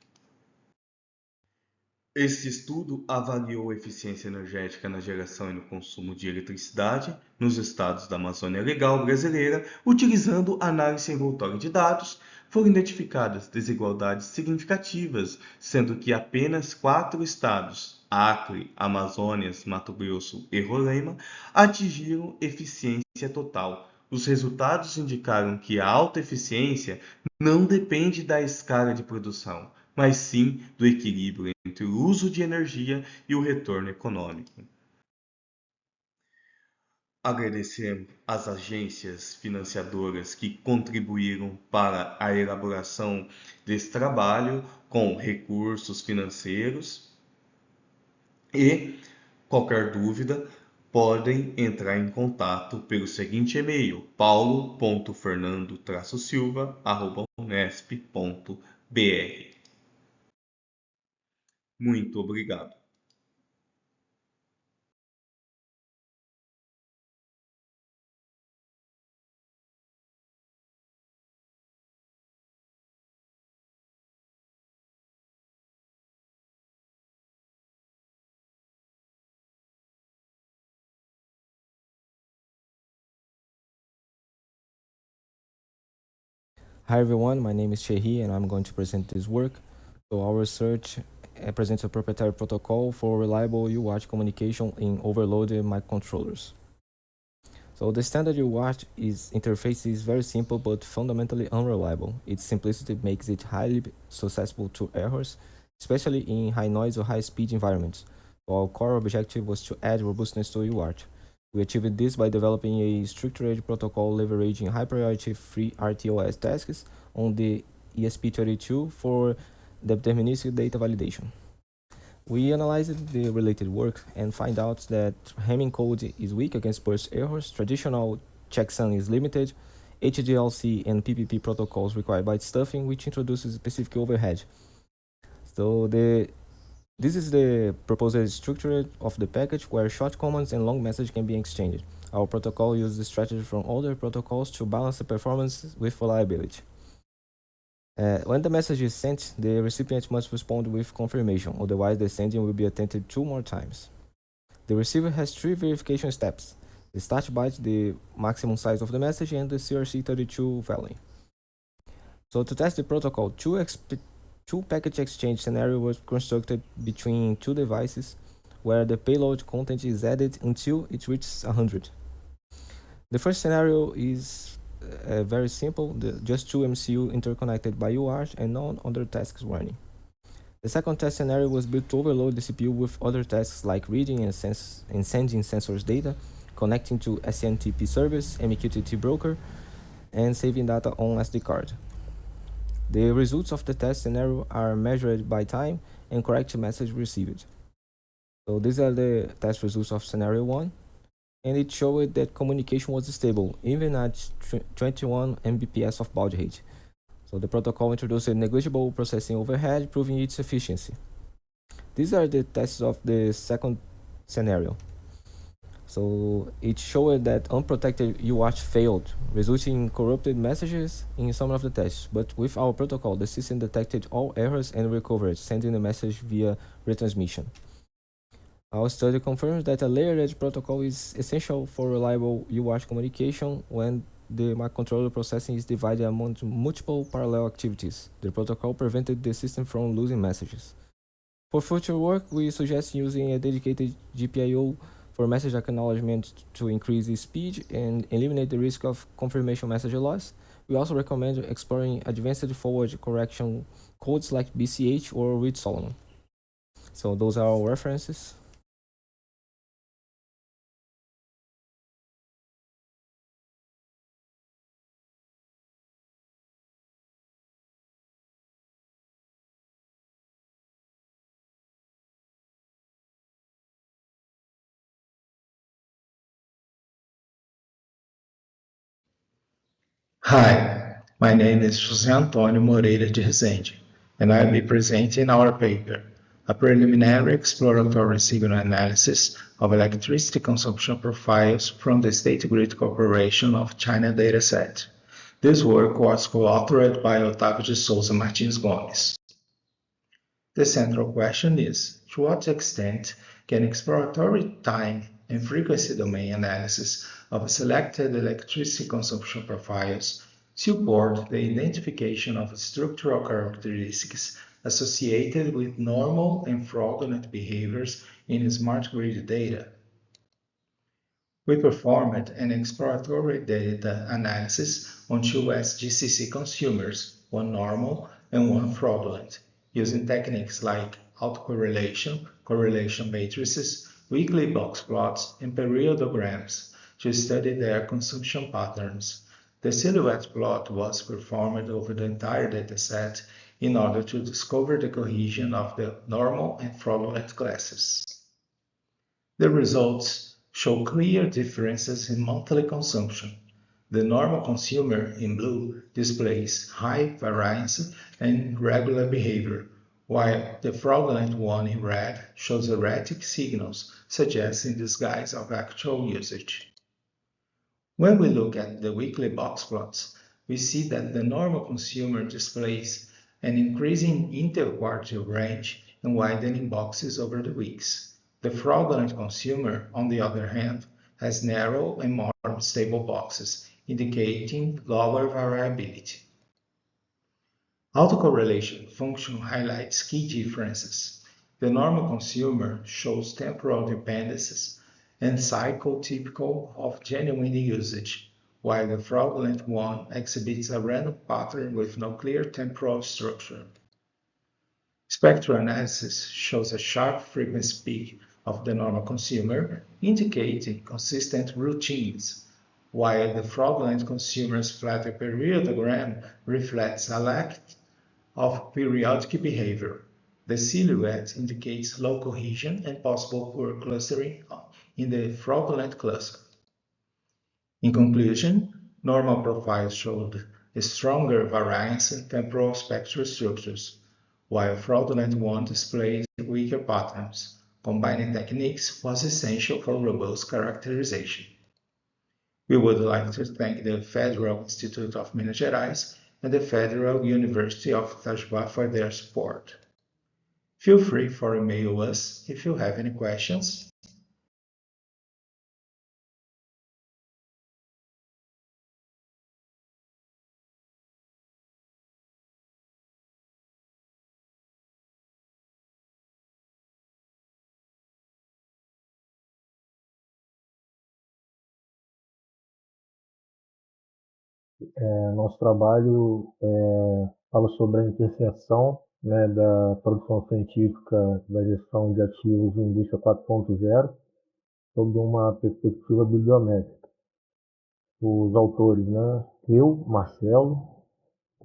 Esse estudo avaliou a eficiência energética na geração e no consumo de eletricidade nos estados da Amazônia Legal brasileira, utilizando análise envoltória de dados. Foram identificadas desigualdades significativas, sendo que apenas 4 estados, Acre, Amazonas, Mato Grosso e Roraima, atingiram eficiência total. Os resultados indicaram que a alta eficiência não depende da escala de produção, mas sim do equilíbrio entre o uso de energia e o retorno econômico. Agradecemos às agências financiadoras que contribuíram para a elaboração desse trabalho com recursos financeiros e qualquer dúvida podem entrar em contato pelo seguinte e-mail: paulo.fernando-silva@unesp.br. Muito obrigado. Hi everyone, my name is Chehi and I'm going to present this work. So our research presents a proprietary protocol for reliable UART communication in overloaded microcontrollers. So the standard UART interface is very simple but fundamentally unreliable. Its simplicity makes it highly susceptible to errors, especially in high noise or high speed environments. So our core objective was to add robustness to UART. We achieved this by developing a structured protocol leveraging high-priority free RTOS tasks on the ESP32 for deterministic data validation. We analyzed the related work and find out that Hamming code is weak against burst errors, traditional checksum is limited, HDLC and PPP protocols require byte stuffing, which introduces specific overhead. So this is the proposed structure of the package where short commands and long messages can be exchanged. Our protocol uses the strategy from other protocols to balance the performance with reliability. When the message is sent, the recipient must respond with confirmation, otherwise the sending will be attempted 2 more times. The receiver has 3 verification steps: the start byte, the maximum size of the message, and the CRC32 value. So to test the protocol, two package exchange scenario was constructed between 2 devices where the payload content is added until it reaches 100. The first scenario is very simple, just 2 MCU interconnected by UART and no other tasks running. The second test scenario was built to overload the CPU with other tasks like reading and sending sensors data, connecting to SNMP service, MQTT broker, and saving data on SD card. The results of the test scenario are measured by time and correct message received. So these are the test results of scenario 1. And it showed that communication was stable, even at 21 Mbps of baud rate. So the protocol introduced a negligible processing overhead, proving its efficiency. These are the tests of the second scenario. So it showed that unprotected UART failed, resulting in corrupted messages in some of the tests. But with our protocol, the system detected all errors and recovered, sending the message via retransmission. Our study confirms that a layered edge protocol is essential for reliable UART communication when the microcontroller processing is divided among multiple parallel activities. The protocol prevented the system from losing messages. For future work, we suggest using a dedicated GPIO for message acknowledgement to increase the speed and eliminate the risk of confirmation message loss. We also recommend exploring advanced forward correction codes like BCH or Reed-Solomon. So those are our references. Hi, my name is José Antônio Moreira de Rezende, and I'll be presenting our paper, a preliminary exploratory signal analysis of electricity consumption profiles from the State Grid Corporation of China dataset. This work was co-authored by Otávio de Souza Martins Gomes. The central question is, to what extent can exploratory time and frequency domain analysis of selected electricity consumption profiles support the identification of structural characteristics associated with normal and fraudulent behaviors in smart grid data? We performed an exploratory data analysis on 2 SGCC consumers, one normal and one fraudulent, using techniques like autocorrelation, correlation matrices, weekly box plots, and periodograms to study their consumption patterns. The silhouette plot was performed over the entire dataset in order to discover the cohesion of the normal and fraudulent classes. The results show clear differences in monthly consumption. The normal consumer in blue displays high variance and regular behavior, while the fraudulent one in red shows erratic signals suggesting disguise of actual usage. When we look at the weekly box plots, we see that the normal consumer displays an increasing interquartile range and widening boxes over the weeks. The fraudulent consumer, on the other hand, has narrow and more stable boxes, indicating lower variability. Autocorrelation function highlights key differences. The normal consumer shows temporal dependencies and cycle typical of genuine usage, while the fraudulent one exhibits a random pattern with no clear temporal structure. Spectral analysis shows a sharp frequency peak of the normal consumer indicate consistent routines, while the fraudulent consumer's flat periodogram reflects a lack of periodic behavior. The silhouette indicates low cohesion and possible poor clustering in the fraudulent cluster. In conclusion, normal profiles showed a stronger variance in temporal spectral structures, while fraudulent one displays weaker patterns. Combining techniques was essential for robust characterization. We would like to thank the Federal Institute of Minas Gerais and the Federal University of Itajubá for their support. Feel free to email us if you have any questions. Nosso trabalho fala sobre a interseção, né, da produção científica da gestão de ativos em indústria 4.0 sob uma perspectiva bibliométrica. Os autores, né, eu, Marcelo,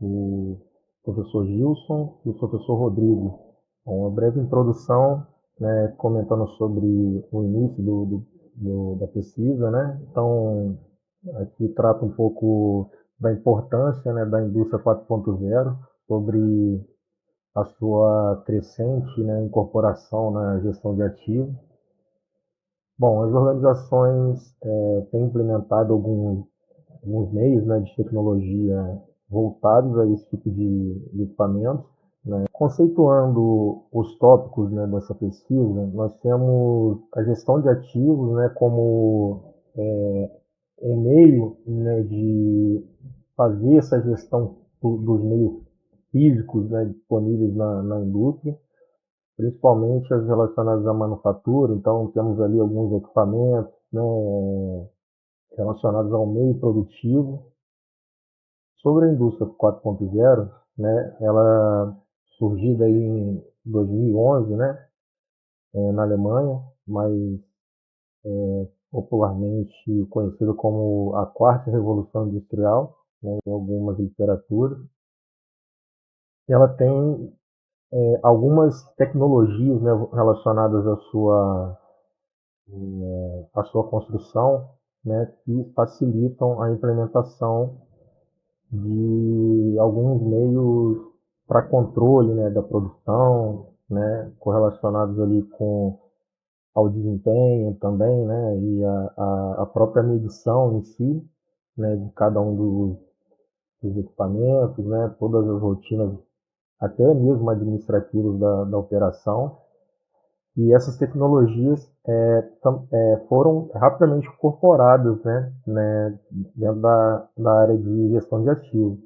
o professor Gilson e o professor Rodrigo. Uma breve introdução, né, comentando sobre o início da pesquisa, né? Então, aqui trata um pouco da importância, né, da indústria 4.0, sobre a sua crescente, né, incorporação na gestão de ativos. Bom, as organizações têm implementado alguns meios, né, de tecnologia voltados a esse tipo de equipamentos, né? Conceituando os tópicos, né, dessa pesquisa, nós temos a gestão de ativos, né, como um meio, né, de fazer essa gestão dos meios físicos, né, disponíveis na indústria, principalmente as relacionadas à manufatura. Então, temos ali alguns equipamentos, né, relacionados ao meio produtivo. Sobre a indústria 4.0, né, ela surgida aí em 2011, né, na Alemanha, mas popularmente conhecida como a quarta revolução industrial, né, em algumas literaturas. Ela tem algumas tecnologias, né, relacionadas à sua construção, né, que facilitam a implementação de alguns meios para controle, né, da produção, né, correlacionados ali ao desempenho também, né, e a própria medição em si, né, de cada um dos equipamentos, né, todas as rotinas, até mesmo administrativas da operação. E essas tecnologias foram rapidamente incorporadas, né, dentro da área de gestão de ativos.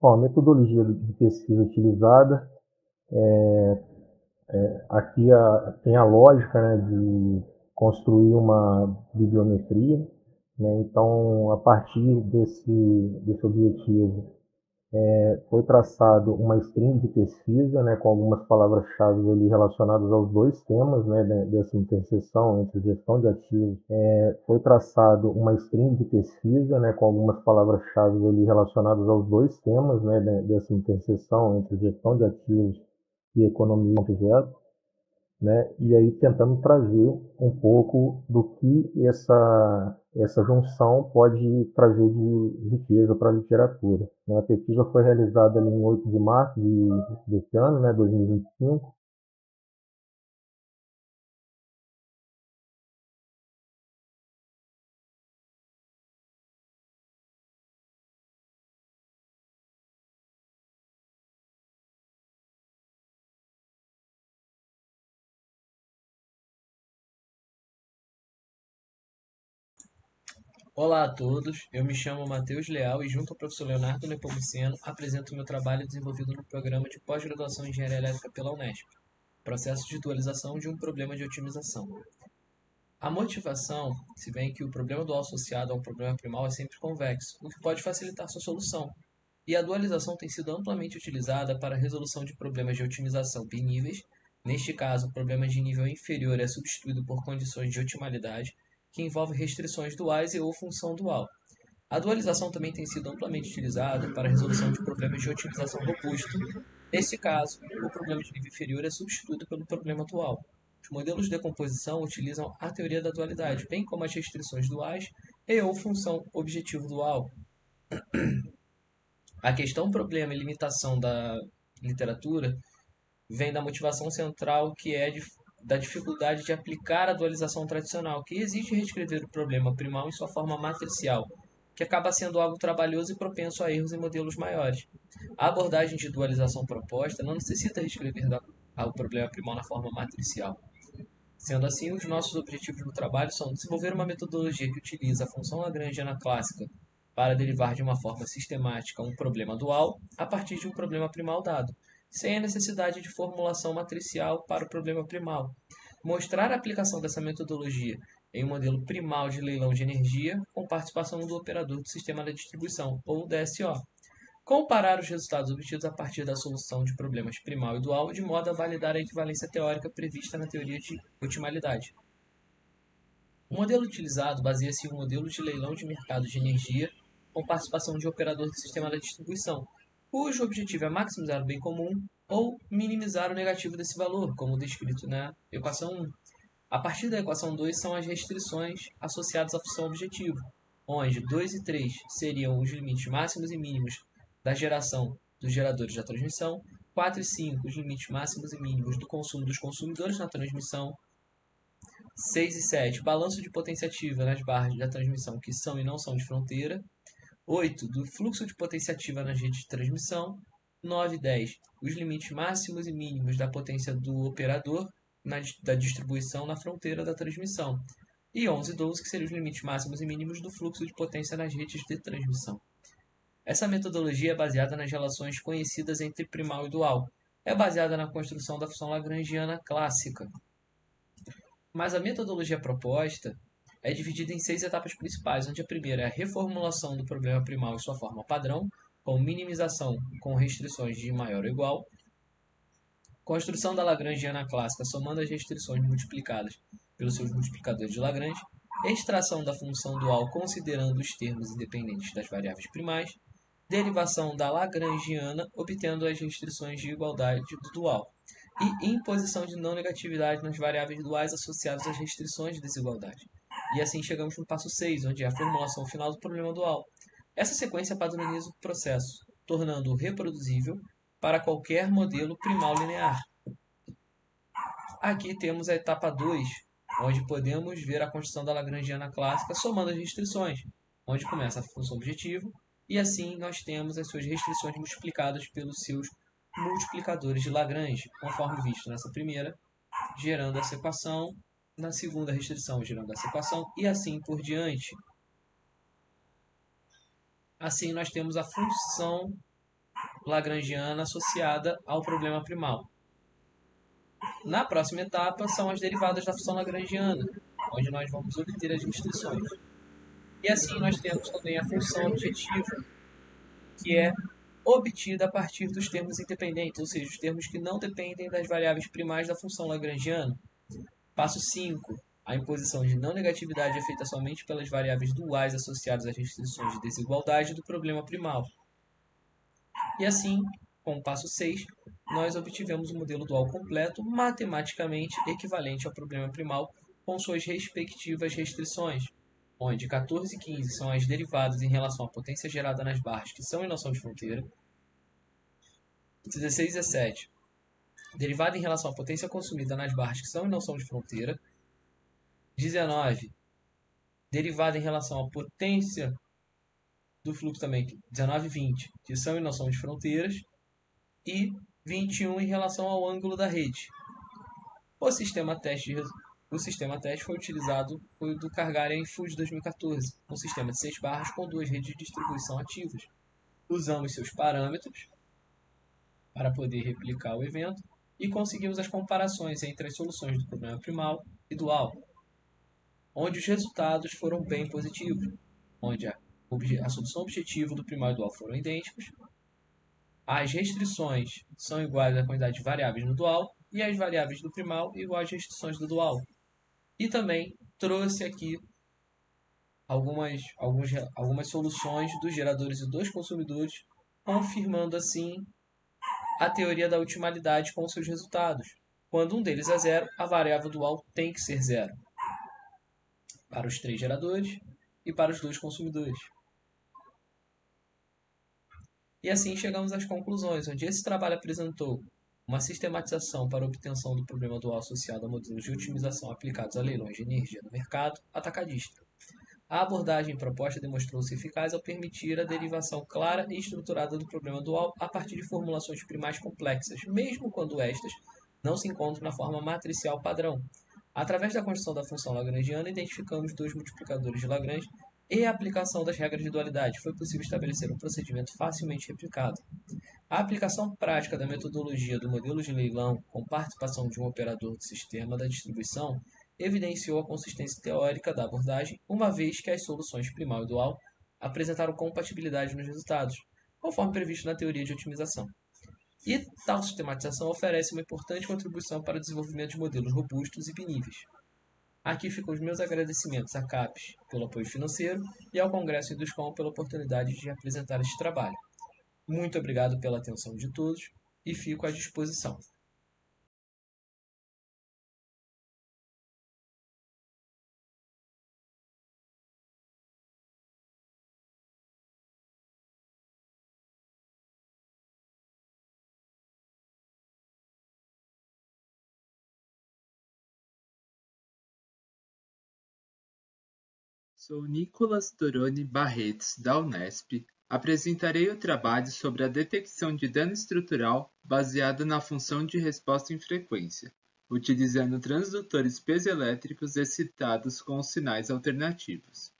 Bom, a metodologia de pesquisa utilizada, aqui tem a lógica, né, de construir uma bibliometria, né. Então, a partir desse objetivo, foi traçado uma string de pesquisa, né, com algumas palavras-chave ali relacionadas aos dois temas, né, dessa interseção entre gestão de ativos. Foi traçado uma string de pesquisa, né, com algumas palavras-chave ali relacionadas aos dois temas, né, dessa interseção entre gestão de ativos e economia 4.0, né, e aí tentando trazer um pouco do que essa junção pode trazer de riqueza para a literatura. A pesquisa foi realizada ali em 8 de março desse ano, né, 2025. Olá a todos, eu me chamo Matheus Leal e junto ao professor Leonardo Nepomuceno apresento meu trabalho desenvolvido no programa de pós-graduação em Engenharia Elétrica pela Unesp, processo de dualização de um problema de otimização. A motivação, se bem que o problema dual associado a um problema primal é sempre convexo, o que pode facilitar sua solução, e a dualização tem sido amplamente utilizada para a resolução de problemas de otimização biníveis, Neste caso, o problema de nível inferior é substituído por condições de otimalidade, que envolvem restrições duais e ou função dual. A dualização também tem sido amplamente utilizada para a resolução de problemas de otimização robusto. Neste caso, o problema de nível inferior é substituído pelo problema dual. Os modelos de decomposição utilizam a teoria da dualidade, bem como as restrições duais e ou função objetivo dual. A questão problema e limitação da literatura vem da motivação central, que é da dificuldade de aplicar a dualização tradicional, que exige reescrever o problema primal em sua forma matricial, que acaba sendo algo trabalhoso e propenso a erros em modelos maiores. A abordagem de dualização proposta não necessita reescrever o problema primal na forma matricial. Sendo assim, os nossos objetivos no trabalho são desenvolver uma metodologia que utiliza a função lagrangiana clássica para derivar de uma forma sistemática um problema dual a partir de um problema primal dado, sem a necessidade de formulação matricial para o problema primal. Mostrar a aplicação dessa metodologia em um modelo primal de leilão de energia com participação do operador do sistema de distribuição, ou DSO. Comparar os resultados obtidos a partir da solução de problemas primal e dual de modo a validar a equivalência teórica prevista na teoria de otimalidade. O modelo utilizado baseia-se em um modelo de leilão de mercado de energia com participação de operador do sistema da distribuição, cujo objetivo é maximizar o bem comum ou minimizar o negativo desse valor, como descrito na equação 1. A partir da equação 2 são as restrições associadas à função objetivo, onde 2 e 3 seriam os limites máximos e mínimos da geração dos geradores da transmissão, 4 e 5 os limites máximos e mínimos do consumo dos consumidores na transmissão, 6 e 7 balanço de potência ativa nas barras da transmissão que são e não são de fronteira, 8 do fluxo de potência ativa nas redes de transmissão, 9 e 10 os limites máximos e mínimos da potência do operador da distribuição na fronteira da transmissão, e 11 e 12 que seriam os limites máximos e mínimos do fluxo de potência nas redes de transmissão. Essa metodologia é baseada nas relações conhecidas entre primal e dual. É baseada na construção da função lagrangiana clássica. Mas a metodologia proposta é dividida em 6 etapas principais, onde a primeira é a reformulação do problema primal em sua forma padrão, com minimização com restrições de maior ou igual, construção da lagrangiana clássica somando as restrições multiplicadas pelos seus multiplicadores de Lagrange, extração da função dual considerando os termos independentes das variáveis primais, derivação da lagrangiana obtendo as restrições de igualdade do dual, e imposição de não negatividade nas variáveis duais associadas às restrições de desigualdade. E assim chegamos no passo 6, onde é a formulação final do problema dual. Essa sequência padroniza o processo, tornando-o reproduzível para qualquer modelo primal linear. Aqui temos a etapa 2, onde podemos ver a construção da lagrangiana clássica somando as restrições, onde começa a função objetivo, e assim nós temos as suas restrições multiplicadas pelos seus multiplicadores de Lagrange, conforme visto nessa primeira, gerando essa equação, na segunda restrição gerando essa equação, e assim por diante. Assim nós temos a função lagrangiana associada ao problema primal. Na próxima etapa são as derivadas da função lagrangiana, onde nós vamos obter as restrições. E assim nós temos também a função objetiva, que é obtida a partir dos termos independentes, ou seja, os termos que não dependem das variáveis primais da função lagrangiana. Passo 5. A imposição de não negatividade é feita somente pelas variáveis duais associadas às restrições de desigualdade do problema primal. E assim, com o passo 6, nós obtivemos um modelo dual completo matematicamente equivalente ao problema primal com suas respectivas restrições, onde 14 e 15 são as derivadas em relação à potência gerada nas barras que são e não são de fronteira, 16 e 17, derivada em relação à potência consumida nas barras que são e não são de fronteira, 19, derivada em relação à potência do fluxo também, 19 e 20, que são e não são de fronteiras, e 21 em relação ao ângulo da rede. O sistema teste foi utilizado, foi o do Kargarian Food de 2014, um sistema de 6 barras com 2 redes de distribuição ativas. Usamos seus parâmetros para poder replicar o evento e conseguimos as comparações entre as soluções do problema primal e dual, onde os resultados foram bem positivos, onde a solução objetiva do primal e dual foram idênticos, as restrições são iguais à quantidade de variáveis no dual e as variáveis do primal igual às restrições do dual. E também trouxe aqui algumas soluções dos geradores e dos consumidores, confirmando assim a teoria da ultimalidade com seus resultados. Quando um deles é zero, a variável dual tem que ser zero para os 3 geradores e para os 2 consumidores. E assim chegamos às conclusões, onde esse trabalho apresentou uma sistematização para a obtenção do problema dual associado a modelos de otimização aplicados a leilões de energia no mercado atacadista. A abordagem proposta demonstrou-se eficaz ao permitir a derivação clara e estruturada do problema dual a partir de formulações primais complexas, mesmo quando estas não se encontram na forma matricial padrão. Através da construção da função lagrangiana, identificamos 2 multiplicadores de Lagrange e a aplicação das regras de dualidade. Foi possível estabelecer um procedimento facilmente replicado. A aplicação prática da metodologia do modelo de leilão com participação de um operador do sistema da distribuição evidenciou a consistência teórica da abordagem, uma vez que as soluções primal e dual apresentaram compatibilidade nos resultados, conforme previsto na teoria de otimização. E tal sistematização oferece uma importante contribuição para o desenvolvimento de modelos robustos e biníveis. Aqui ficam os meus agradecimentos à CAPES pelo apoio financeiro e ao Congresso Induscom pela oportunidade de apresentar este trabalho. Muito obrigado pela atenção de todos e fico à disposição. Sou Nicolas Toroni Barretos, da Unesp. Apresentarei o trabalho sobre a detecção de dano estrutural baseado na função de resposta em frequência, utilizando transdutores piezoelétricos excitados com sinais alternativos.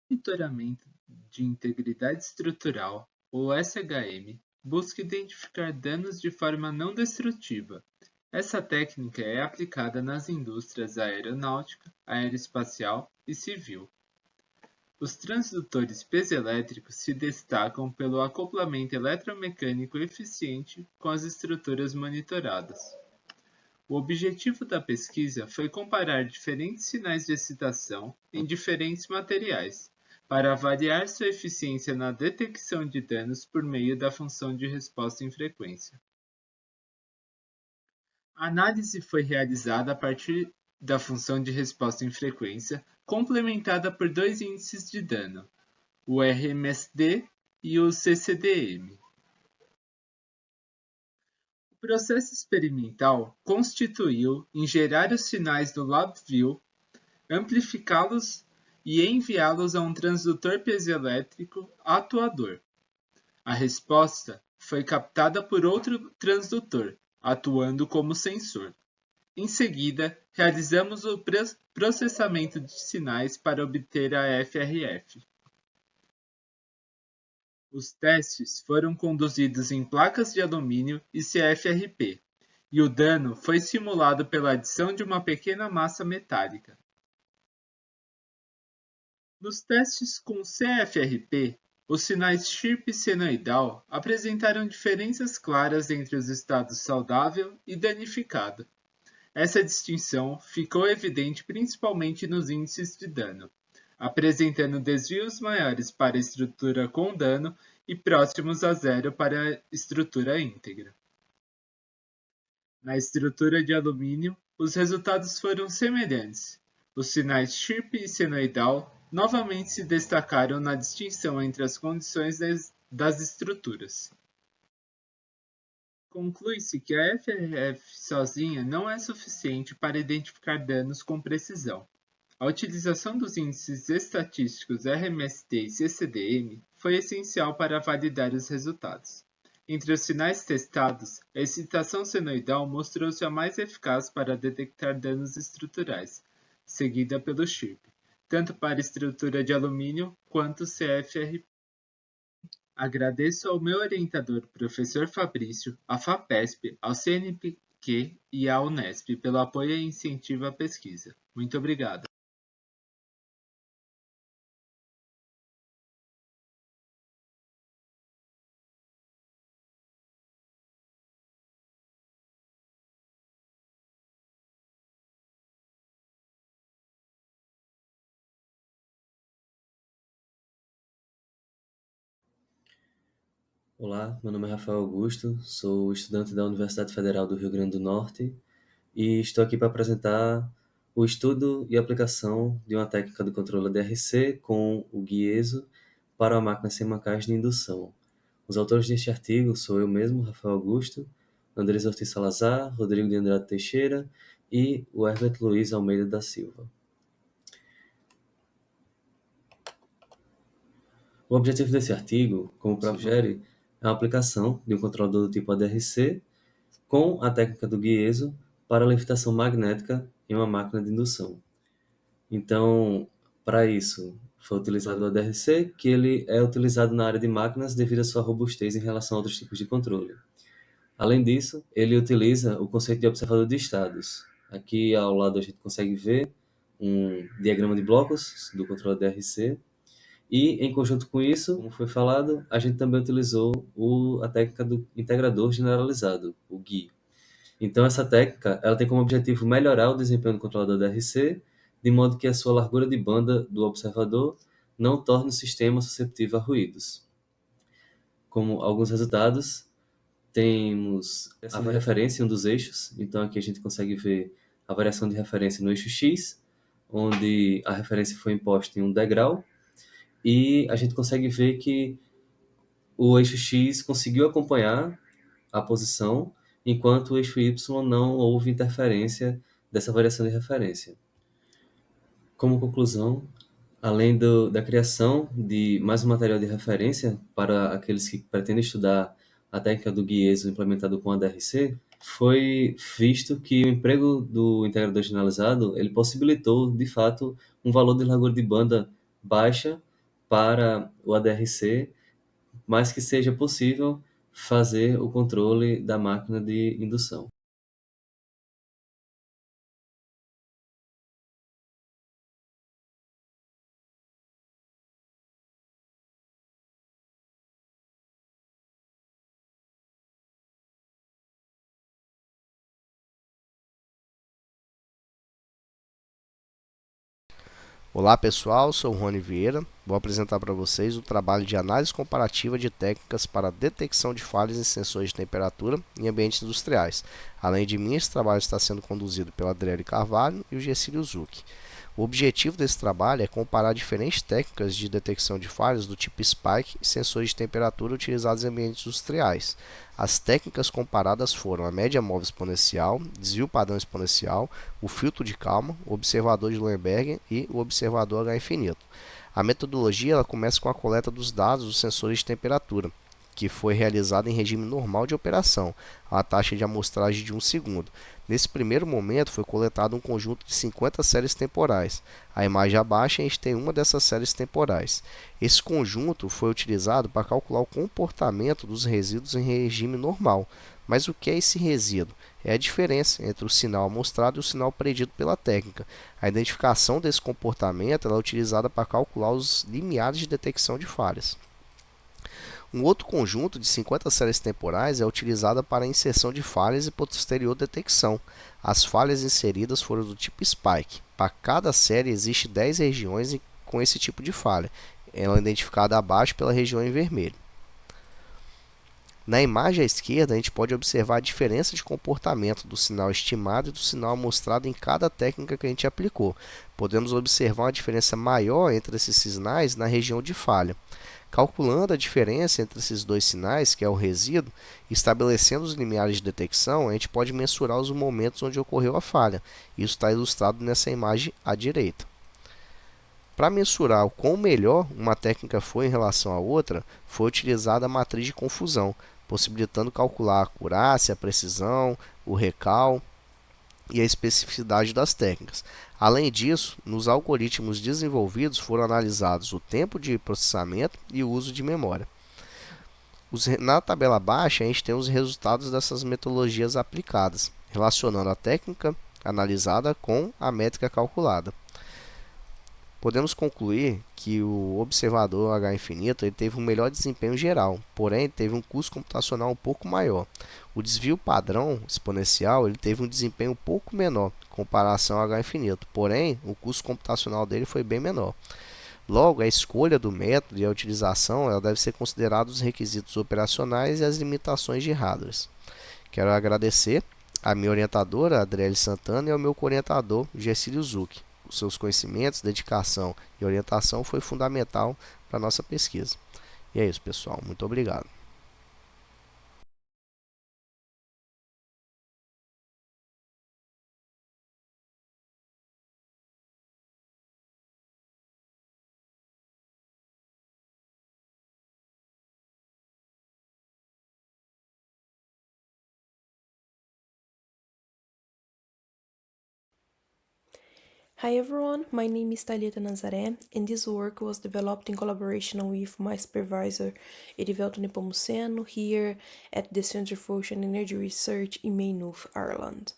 O monitoramento de integridade estrutural, ou SHM, busca identificar danos de forma não destrutiva. Essa técnica é aplicada nas indústrias aeronáutica, aeroespacial e civil. Os transdutores piezoelétricos se destacam pelo acoplamento eletromecânico eficiente com as estruturas monitoradas. O objetivo da pesquisa foi comparar diferentes sinais de excitação em diferentes materiais, para avaliar sua eficiência na detecção de danos por meio da função de resposta em frequência. A análise foi realizada a partir da função de resposta em frequência, complementada por 2 índices de dano, o RMSD e o CCDM. O processo experimental constituiu em gerar os sinais do LabVIEW, amplificá-los e enviá-los a um transdutor piezoelétrico atuador. A resposta foi captada por outro transdutor, atuando como sensor. Em seguida, realizamos o processamento de sinais para obter a FRF. Os testes foram conduzidos em placas de alumínio e CFRP, e o dano foi simulado pela adição de uma pequena massa metálica. Nos testes com CFRP, os sinais chirp senoidal apresentaram diferenças claras entre os estados saudável e danificado. Essa distinção ficou evidente principalmente nos índices de dano, apresentando desvios maiores para a estrutura com dano e próximos a zero para a estrutura íntegra. Na estrutura de alumínio, os resultados foram semelhantes. Os sinais chirp e senoidal novamente se destacaram na distinção entre as condições das estruturas. Conclui-se que a FRF sozinha não é suficiente para identificar danos com precisão. A utilização dos índices estatísticos RMSD e CCDM foi essencial para validar os resultados. Entre os sinais testados, a excitação senoidal mostrou-se a mais eficaz para detectar danos estruturais, seguida pelo chirp, tanto para a estrutura de alumínio quanto CFRP. Agradeço ao meu orientador, professor Fabrício, à FAPESP, ao CNPq e à Unesp pelo apoio e incentivo à pesquisa. Muito obrigado. Olá, meu nome é Rafael Augusto, sou estudante da Universidade Federal do Rio Grande do Norte e estou aqui para apresentar o estudo e aplicação de uma técnica do controle DRC com o GUI-ESO para a máquina sem mancagem de indução. Os autores deste artigo sou eu mesmo, Rafael Augusto, Andrés Ortiz Salazar, Rodrigo de Andrade Teixeira e o Herbert Luiz Almeida da Silva. O objetivo desse artigo, como o próprio sugere, é a aplicação de um controlador do tipo ADRC com a técnica do GUI-ESO para a levitação magnética em uma máquina de indução. Então, para isso, foi utilizado o ADRC, que ele é utilizado na área de máquinas devido à sua robustez em relação a outros tipos de controle. Além disso, ele utiliza o conceito de observador de estados. Aqui ao lado a gente consegue ver um diagrama de blocos do controle ADRC. E, em conjunto com isso, como foi falado, a gente também utilizou a técnica do integrador generalizado, o GUI. Então, essa técnica ela tem como objetivo melhorar o desempenho do controlador DRC, de modo que a sua largura de banda do observador não torne o sistema susceptível a ruídos. Como alguns resultados, temos a referência em um dos eixos. Então, aqui a gente consegue ver a variação de referência no eixo X, onde a referência foi imposta em um degrau, e a gente consegue ver que o eixo X conseguiu acompanhar a posição, enquanto o eixo Y não houve interferência dessa variação de referência. Como conclusão, além da criação de mais um material de referência para aqueles que pretendem estudar a técnica do GUI-ESO implementado com a DRC, foi visto que o emprego do integrador generalizado ele possibilitou, de fato, um valor de largura de banda baixa para o ADRC, mas que seja possível fazer o controle da máquina de indução. Olá pessoal, sou o Rony Vieira, vou apresentar para vocês o trabalho de análise comparativa de técnicas para detecção de falhas em sensores de temperatura em ambientes industriais. Além de mim, esse trabalho está sendo conduzido pela Adriele Carvalho e o Gessílio Zucchi. O objetivo desse trabalho é comparar diferentes técnicas de detecção de falhas do tipo Spike e sensores de temperatura utilizados em ambientes industriais. As técnicas comparadas foram a média móvel exponencial, desvio padrão exponencial, o filtro de Kalman, o observador de Lohrenberger e o observador H infinito. A metodologia ela começa com a coleta dos dados dos sensores de temperatura, que foi realizada em regime normal de operação, a taxa de amostragem de 1 segundo. Nesse primeiro momento foi coletado um conjunto de 50 séries temporais. A imagem abaixo a gente tem uma dessas séries temporais. Esse conjunto foi utilizado para calcular o comportamento dos resíduos em regime normal. Mas o que é esse resíduo? É a diferença entre o sinal amostrado e o sinal predido pela técnica. A identificação desse comportamento ela é utilizada para calcular os limiares de detecção de falhas. Um outro conjunto de 50 séries temporais é utilizado para a inserção de falhas e posterior detecção. As falhas inseridas foram do tipo Spike. Para cada série existe 10 regiões com esse tipo de falha. Ela é identificada abaixo pela região em vermelho. Na imagem à esquerda, a gente pode observar a diferença de comportamento do sinal estimado e do sinal amostrado em cada técnica que a gente aplicou. Podemos observar uma diferença maior entre esses sinais na região de falha. Calculando a diferença entre esses dois sinais, que é o resíduo, e estabelecendo os limiares de detecção, a gente pode mensurar os momentos onde ocorreu a falha. Isso está ilustrado nessa imagem à direita. Para mensurar o quão melhor uma técnica foi em relação à outra, foi utilizada a matriz de confusão, possibilitando calcular a acurácia, a precisão, o recal e a especificidade das técnicas. Além disso, nos algoritmos desenvolvidos foram analisados o tempo de processamento e o uso de memória. Na tabela abaixo, a gente tem os resultados dessas metodologias aplicadas, relacionando a técnica analisada com a métrica calculada. Podemos concluir que o observador H infinito ele teve um melhor desempenho geral, porém teve um custo computacional um pouco maior. O desvio padrão exponencial ele teve um desempenho um pouco menor em comparação ao H infinito, porém o custo computacional dele foi bem menor. Logo, a escolha do método e a utilização ela deve ser considerada os requisitos operacionais e as limitações de hardware. Quero agradecer à minha orientadora, Adriele Santana, e ao meu co-orientador, Gercílio Zucchi. Os seus conhecimentos, dedicação e orientação foi fundamental para a nossa pesquisa. E é isso, pessoal. Muito obrigado. Hi everyone, my name is Thalita Nazaré, and this work was developed in collaboration with my supervisor, Edivelto Nepomuceno, here at the Center for Ocean Energy Research in Maynooth, Ireland.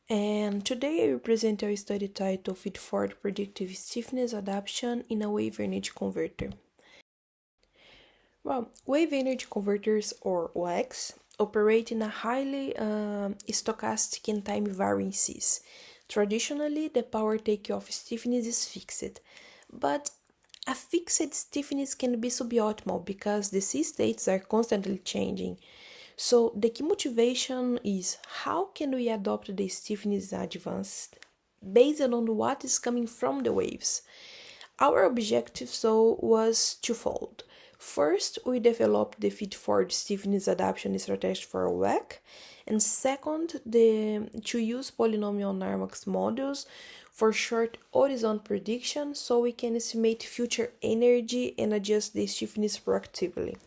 And today I will present our study title Feed Forward Predictive Stiffness Adaptation in a Wave Energy Converter. Well, wave energy converters, or WECs, operate in a highly stochastic and time variances. Traditionally, the power takeoff stiffness is fixed, but a fixed stiffness can be suboptimal because the sea states are constantly changing. So the key motivation is how can we adopt the stiffness advanced based on what is coming from the waves. Our objective so was twofold. First, we developed the feed-forward stiffness adaptation strategy for WEC, and second, to use polynomial Narmax models for short horizon prediction so we can estimate future energy and adjust the stiffness proactively.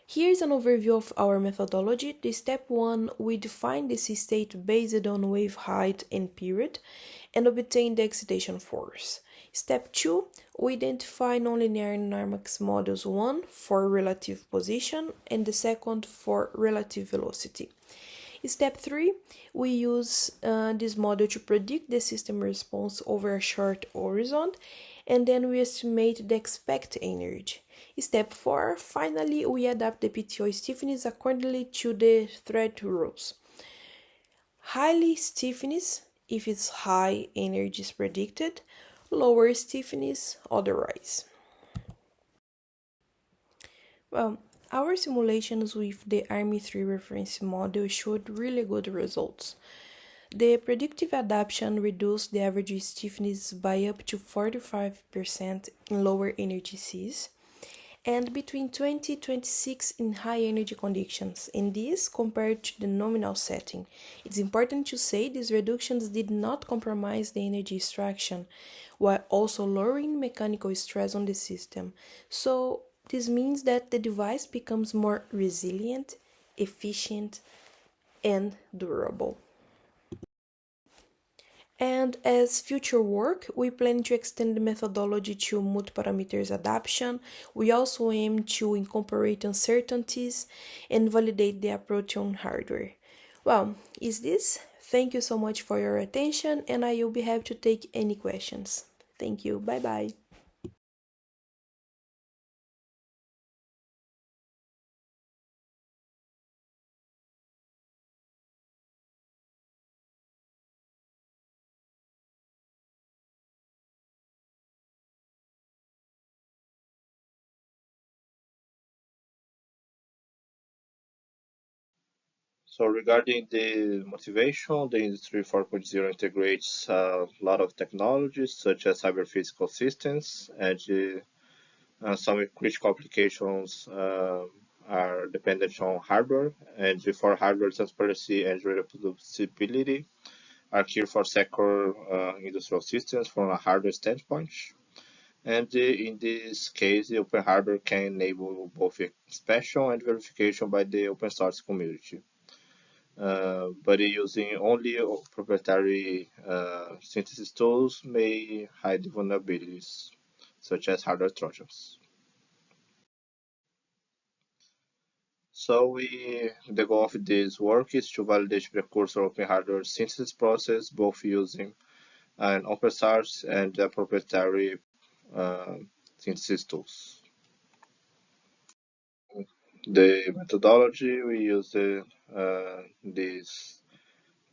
Here's an overview of our methodology. The step 1, we define the sea state based on wave height and period and obtain the excitation force. Step 2, we identify nonlinear Narmax models, one for relative position and the second for relative velocity. Step 3, we use this model to predict the system response over a short horizon, and then we estimate the expected energy. Step 4, finally, we adapt the PTO stiffness accordingly to the threat rules. Highly stiffness if its high energy is predicted, lower stiffness otherwise. Well, our simulations with the Army 3 reference model showed really good results. The predictive adaptation reduced the average stiffness by up to 45% in lower energy seas, and between 20 to 26 in high energy conditions, and this compared to the nominal setting. It's important to say these reductions did not compromise the energy extraction, while also lowering mechanical stress on the system. So this means that the device becomes more resilient, efficient, and durable. And as future work, we plan to extend the methodology to multi-parameters adaptation. We also aim to incorporate uncertainties and validate the approach on hardware. Well, is this? Thank you so much for your attention, and I will be happy to take any questions. Thank you. Bye-bye. So regarding the motivation, the Industry 4.0 integrates a lot of technologies such as cyber-physical systems, and some critical applications are dependent on hardware, and for hardware transparency and reproducibility are key for secure industrial systems from a hardware standpoint. And in this case, the open hardware can enable both expansion and verification by the open source community. But using only proprietary synthesis tools may hide vulnerabilities, such as hardware trojans. So the goal of this work is to validate precursor open hardware synthesis process, both using an open source and proprietary synthesis tools. The methodology we use this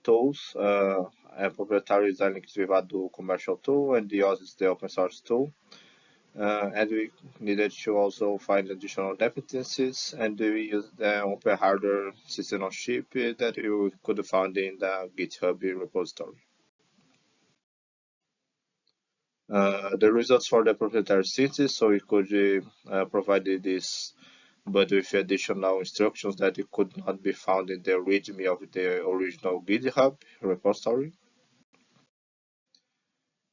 tools. A proprietary design linked with a commercial tool, and the other is the open source tool. And we needed to also find additional dependencies, and we used the open hardware system on chip that you could find in the GitHub repository. The results for the proprietary synthesis, so we could provide this, but with additional instructions that it could not be found in the README of the original GitHub repository.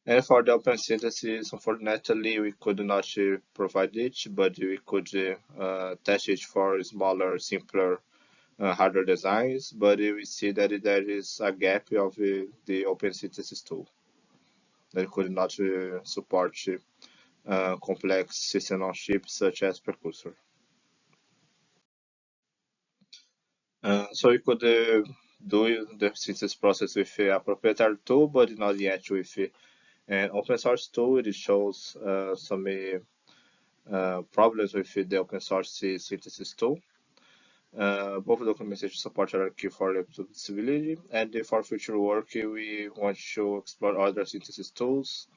And for the open synthesis, unfortunately, we could not provide it, but we could test it for smaller, simpler hardware designs. But we see that there is a gap of the open synthesis tool that could not support complex system on chip such as Precursor. So we could do the synthesis process with a proprietary tool, but not yet with an open source tool. It shows some problems with the open source synthesis tool. Both documentation support hierarchy for reproducibility, and for future work, we want to explore other synthesis tools,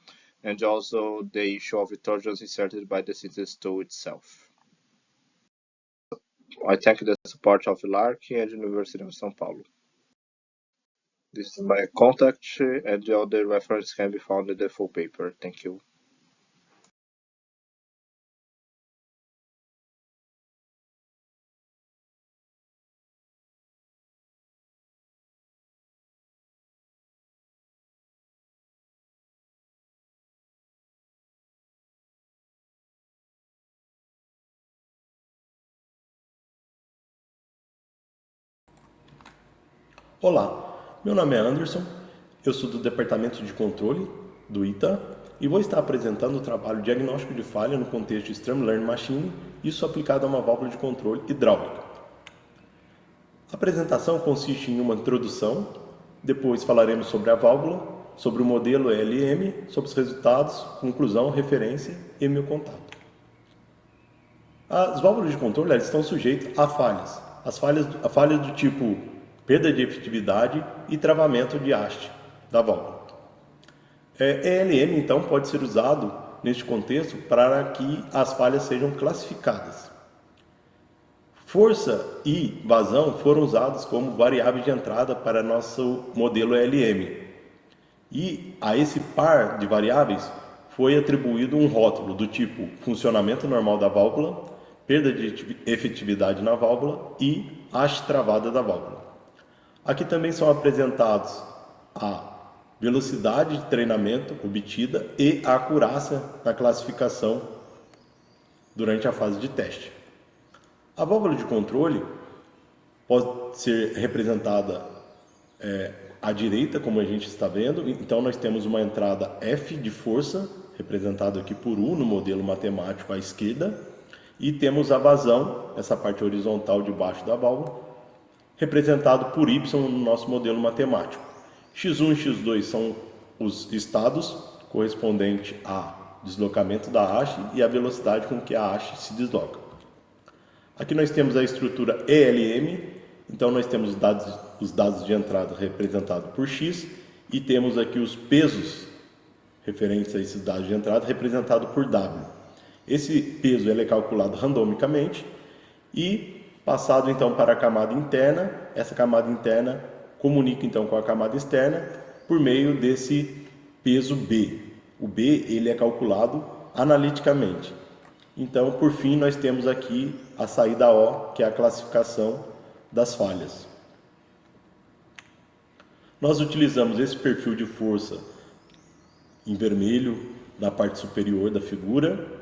and also the issue of Trojans inserted by the synthesis tool itself. I thank the support of LARC and University of São Paulo. This is my contact, and all the references can be found in the full paper. Thank you. Olá, meu nome é Anderson, eu sou do Departamento de Controle do ITA e vou estar apresentando o trabalho Diagnóstico de Falha no contexto de Stream Learning Machine, isso aplicado a uma válvula de controle hidráulica. A apresentação consiste em uma introdução, depois falaremos sobre a válvula, sobre o modelo ELM, sobre os resultados, conclusão, referência e meu contato. As válvulas de controle elas estão sujeitas a falhas, a falhas do tipo perda de efetividade e travamento de haste da válvula. ELM, então, pode ser usado neste contexto para que as falhas sejam classificadas. Força e vazão foram usados como variáveis de entrada para nosso modelo ELM. E a esse par de variáveis foi atribuído um rótulo do tipo funcionamento normal da válvula, perda de efetividade na válvula e haste travada da válvula. Aqui também são apresentados a velocidade de treinamento obtida e a acurácia na classificação durante a fase de teste. A válvula de controle pode ser representada à direita, como a gente está vendo. Então nós temos uma entrada F de força, representado aqui por U no modelo matemático à esquerda, e temos a vazão, essa parte horizontal de baixo da válvula, representado por Y no nosso modelo matemático. X1 e X2 são os estados correspondentes ao deslocamento da haste e a velocidade com que a haste se desloca. Aqui nós temos a estrutura ELM, então nós temos os dados de entrada representados por X e temos aqui os pesos referentes a esses dados de entrada representados por W. Esse peso ele é calculado randomicamente e passado então para a camada interna, essa camada interna comunica então com a camada externa por meio desse peso B. O B ele é calculado analiticamente. Então, por fim, nós temos aqui a saída O, que é a classificação das falhas. Nós utilizamos esse perfil de força em vermelho na parte superior da figura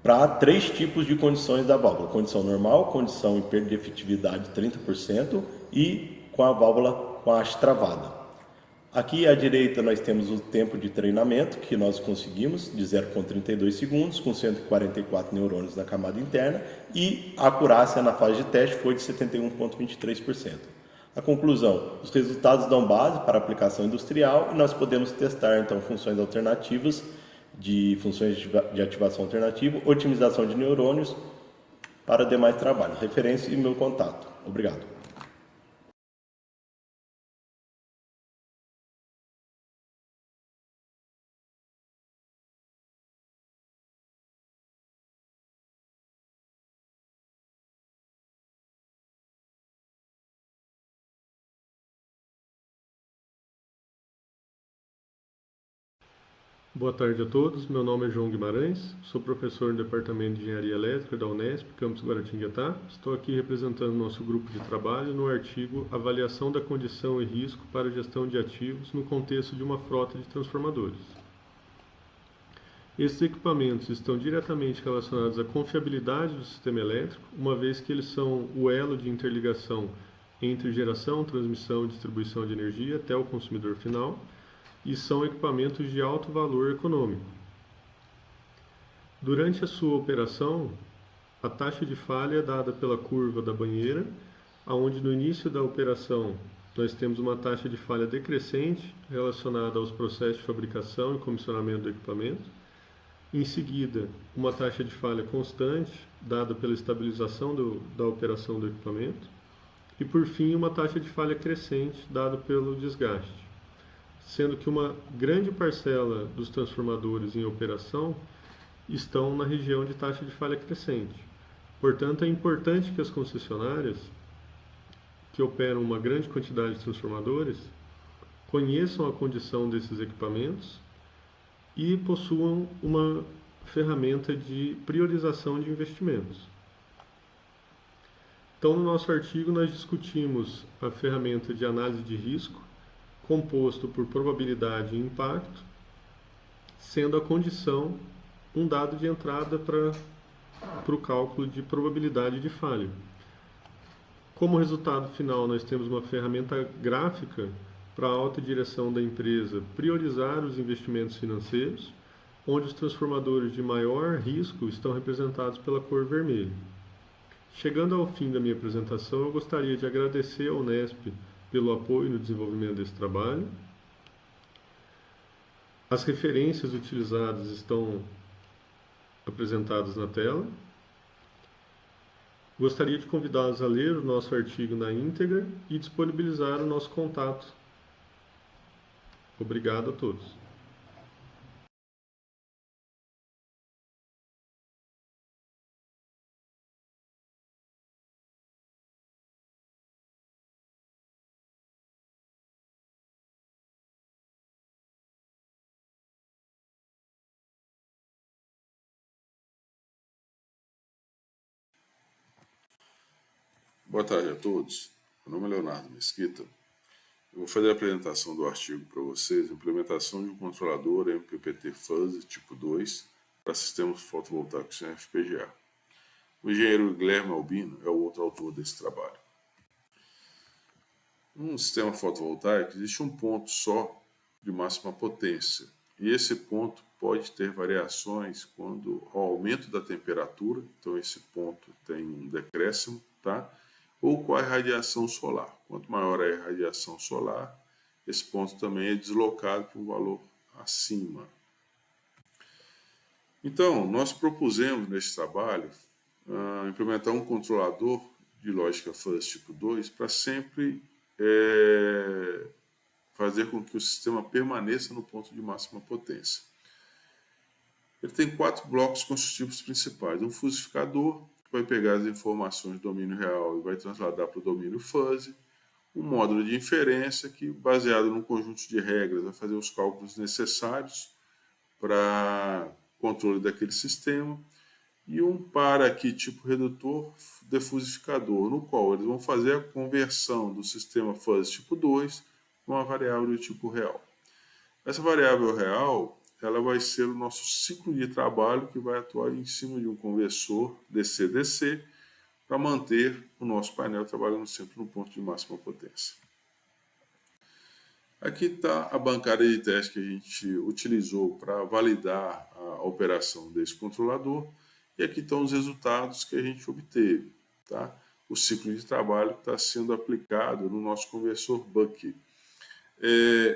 para 3 tipos de condições da válvula: condição normal, condição em perda de efetividade de 30% e com a válvula com a haste travada. Aqui à direita nós temos o tempo de treinamento que nós conseguimos de 0,32 segundos com 144 neurônios na camada interna e a acurácia na fase de teste foi de 71,23%. A conclusão: os resultados dão base para aplicação industrial e nós podemos testar então funções alternativas de funções de ativação alternativa, otimização de neurônios para demais trabalhos. Referência e meu contato. Obrigado. Boa tarde a todos, meu nome é João Guimarães, sou professor no Departamento de Engenharia Elétrica da Unesp, campus Guaratinguetá. Estou aqui representando nosso grupo de trabalho no artigo Avaliação da condição e risco para a gestão de ativos no contexto de uma frota de transformadores. Esses equipamentos estão diretamente relacionados à confiabilidade do sistema elétrico, uma vez que eles são o elo de interligação entre geração, transmissão e distribuição de energia até o consumidor final, e são equipamentos de alto valor econômico. Durante a sua operação, a taxa de falha é dada pela curva da banheira, onde no início da operação nós temos uma taxa de falha decrescente relacionada aos processos de fabricação e comissionamento do equipamento. Em seguida, uma taxa de falha constante, dada pela estabilização da operação do equipamento. E, por fim, uma taxa de falha crescente, dada pelo desgaste. Sendo que uma grande parcela dos transformadores em operação estão na região de taxa de falha crescente. Portanto, é importante que as concessionárias, que operam uma grande quantidade de transformadores, conheçam a condição desses equipamentos e possuam uma ferramenta de priorização de investimentos. Então, no nosso artigo, nós discutimos a ferramenta de análise de risco, composto por probabilidade e impacto, sendo a condição um dado de entrada para o cálculo de probabilidade de falha. Como resultado final, nós temos uma ferramenta gráfica para a alta direção da empresa priorizar os investimentos financeiros, onde os transformadores de maior risco estão representados pela cor vermelha. Chegando ao fim da minha apresentação, eu gostaria de agradecer ao Unesp pelo apoio no desenvolvimento desse trabalho. As referências utilizadas estão apresentadas na tela. Gostaria de convidá-los a ler o nosso artigo na íntegra e disponibilizar o nosso contato. Obrigado a todos. Boa tarde a todos. Meu nome é Leonardo Mesquita. Eu vou fazer a apresentação do artigo para vocês, implementação de um controlador MPPT Fuzzy tipo 2 para sistemas fotovoltaicos em FPGA. O engenheiro Guilherme Albino é o outro autor desse trabalho. Num sistema fotovoltaico existe um ponto só de máxima potência, e esse ponto pode ter variações quando ao aumento da temperatura, então esse ponto tem um decréscimo, tá? Ou com a irradiação solar. Quanto maior a irradiação solar, esse ponto também é deslocado para um valor acima. Então, nós propusemos nesse trabalho implementar um controlador de lógica fuzzy tipo 2 para sempre fazer com que o sistema permaneça no ponto de máxima potência. Ele tem 4 blocos constitutivos principais. Um fusificador, que vai pegar as informações do domínio real e vai trasladar para o domínio fuzzy. Um módulo de inferência, que, baseado num conjunto de regras, vai fazer os cálculos necessários para controle daquele sistema. E um par aqui, tipo redutor defusificador, no qual eles vão fazer a conversão do sistema fuzzy tipo 2 para uma variável do tipo real. Essa variável real, ela vai ser o nosso ciclo de trabalho que vai atuar em cima de um conversor DC-DC para manter o nosso painel trabalhando sempre no ponto de máxima potência. Aqui está a bancada de teste que a gente utilizou para validar a operação desse controlador, e aqui estão os resultados que a gente obteve, tá? O ciclo de trabalho que está sendo aplicado no nosso conversor Buck.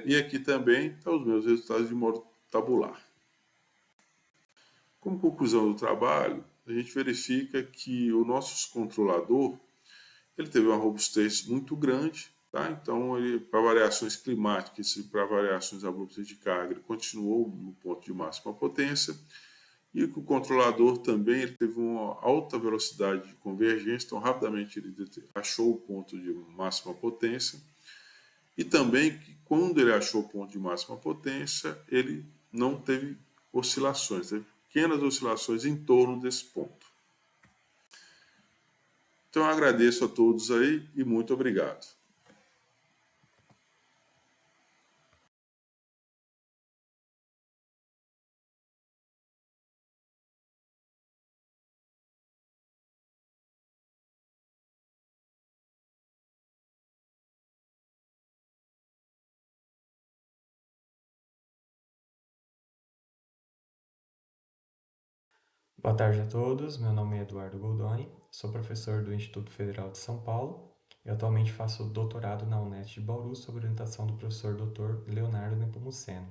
E aqui também estão os meus resultados de modo tabular. Como conclusão do trabalho, a gente verifica que o nosso controlador ele teve uma robustez muito grande, tá? Então, para variações climáticas e para variações abruptas de carga, ele continuou no ponto de máxima potência, e que o controlador também ele teve uma alta velocidade de convergência, então rapidamente ele achou o ponto de máxima potência, e também que quando ele achou o ponto de máxima potência, ele não teve oscilações, teve pequenas oscilações em torno desse ponto. Então, eu agradeço a todos aí e muito obrigado. Boa tarde a todos, meu nome é Eduardo Goldoni, sou professor do Instituto Federal de São Paulo e atualmente faço doutorado na Unesp de Bauru sob orientação do professor Dr. Leonardo Nepomuceno.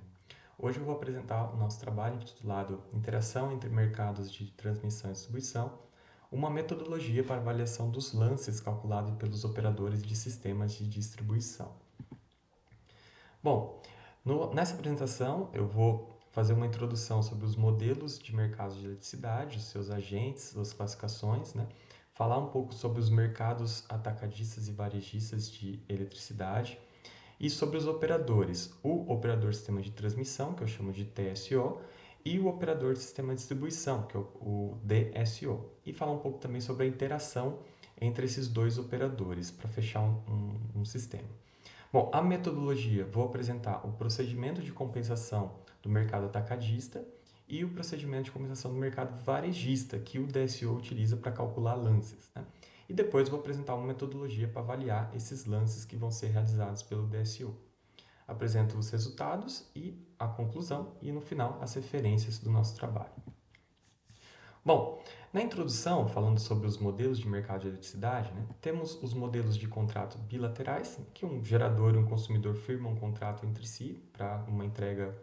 Hoje eu vou apresentar o nosso trabalho intitulado Interação entre mercados de transmissão e distribuição, uma metodologia para avaliação dos lances calculados pelos operadores de sistemas de distribuição. Bom, nessa apresentação eu vou fazer uma introdução sobre os modelos de mercados de eletricidade, os seus agentes, suas classificações, né? Falar um pouco sobre os mercados atacadistas e varejistas de eletricidade e sobre os operadores, o operador sistema de transmissão, que eu chamo de TSO, e o operador de sistema de distribuição, que é o DSO. E falar um pouco também sobre a interação entre esses dois operadores, para fechar um sistema. Bom, a metodologia, vou apresentar o procedimento de compensação do mercado atacadista e o procedimento de compensação do mercado varejista, que o DSO utiliza para calcular lances, né? E depois vou apresentar uma metodologia para avaliar esses lances que vão ser realizados pelo DSO. Apresento os resultados e a conclusão e, no final, as referências do nosso trabalho. Bom, na introdução, falando sobre os modelos de mercado de eletricidade, né, temos os modelos de contrato bilaterais, que um gerador e um consumidor firmam um contrato entre si para uma entrega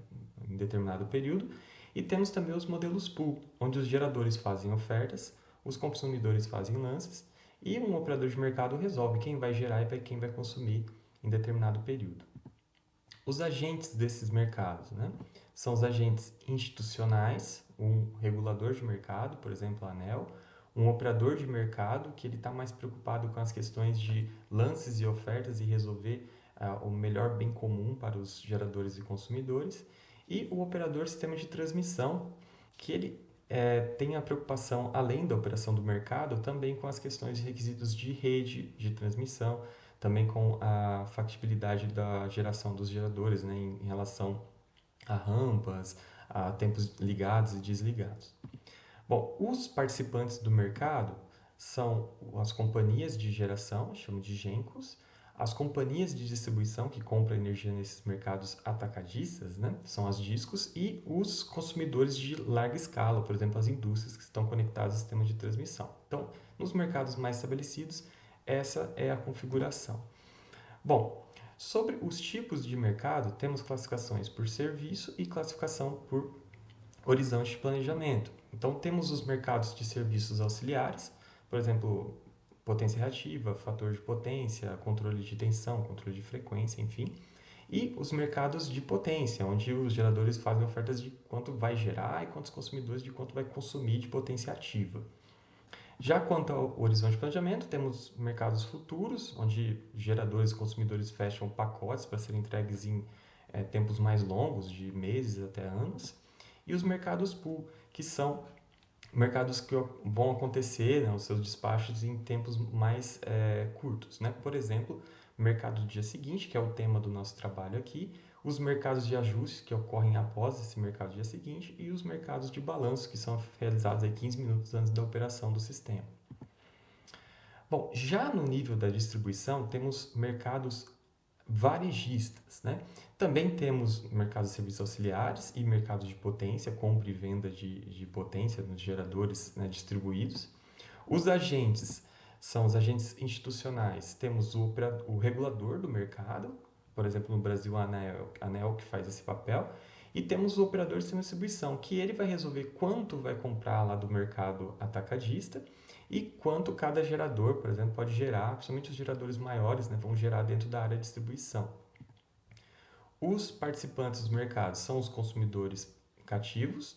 em determinado período, e temos também os modelos pool, onde os geradores fazem ofertas, os consumidores fazem lances, e um operador de mercado resolve quem vai gerar e quem vai consumir em determinado período. Os agentes desses mercados, né, são os agentes institucionais, um regulador de mercado, por exemplo, a ANEEL, um operador de mercado que ele está mais preocupado com as questões de lances e ofertas e resolver o melhor bem comum para os geradores e consumidores, e o operador sistema de transmissão, que ele tem a preocupação, além da operação do mercado, também com as questões de requisitos de rede de transmissão, também com a factibilidade da geração dos geradores, né, em relação a rampas, a tempos ligados e desligados. Bom, os participantes do mercado são as companhias de geração, chamam de GENCOs, as companhias de distribuição que compram energia nesses mercados atacadistas, né, são as DISCOs, e os consumidores de larga escala, por exemplo, as indústrias que estão conectadas ao sistema de transmissão. Então, nos mercados mais estabelecidos, essa é a configuração. Bom, sobre os tipos de mercado, temos classificações por serviço e classificação por horizonte de planejamento. Então, temos os mercados de serviços auxiliares, por exemplo, potência reativa, fator de potência, controle de tensão, controle de frequência, enfim. E os mercados de potência, onde os geradores fazem ofertas de quanto vai gerar e quantos consumidores de quanto vai consumir de potência ativa. Já quanto ao horizonte de planejamento, temos mercados futuros, onde geradores e consumidores fecham pacotes para serem entregues em tempos mais longos, de meses até anos. E os mercados pool, que são mercados que vão acontecer, né, os seus despachos em tempos mais curtos, né? Por exemplo, o mercado do dia seguinte, que é o tema do nosso trabalho aqui, os mercados de ajuste, que ocorrem após esse mercado do dia seguinte, e os mercados de balanço, que são realizados aí 15 minutos antes da operação do sistema. Bom, já no nível da distribuição, temos mercados varejistas, né? Também temos mercados de serviços auxiliares e mercados de potência, compra e venda de potência nos geradores, né, distribuídos. Os agentes são os agentes institucionais. Temos o regulador do mercado, por exemplo, no Brasil, a ANEEL que faz esse papel, e temos o operador de sistema de distribuição, que ele vai resolver quanto vai comprar lá do mercado atacadista e quanto cada gerador, por exemplo, pode gerar, principalmente os geradores maiores, né, vão gerar dentro da área de distribuição. Os participantes dos mercados são os consumidores cativos,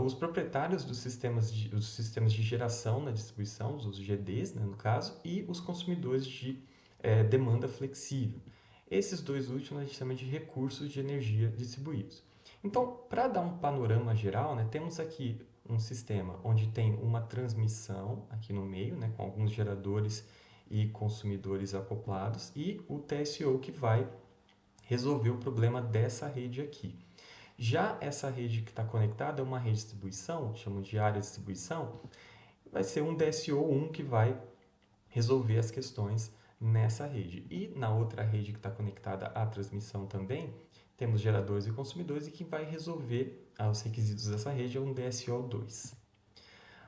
os proprietários dos sistemas de geração na distribuição, os GDs, né, no caso, e os consumidores de demanda flexível. Esses dois últimos a gente chama de recursos de energia distribuídos. Então, para dar um panorama geral, né, temos aqui um sistema onde tem uma transmissão aqui no meio, né, com alguns geradores e consumidores acoplados, e o TSO que vai resolver o problema dessa rede aqui. Já essa rede que está conectada é uma rede de distribuição, chamo de área de distribuição, vai ser um DSO1 que vai resolver as questões nessa rede. E na outra rede que está conectada à transmissão também, temos geradores e consumidores, e quem vai resolver os requisitos dessa rede é um DSO2.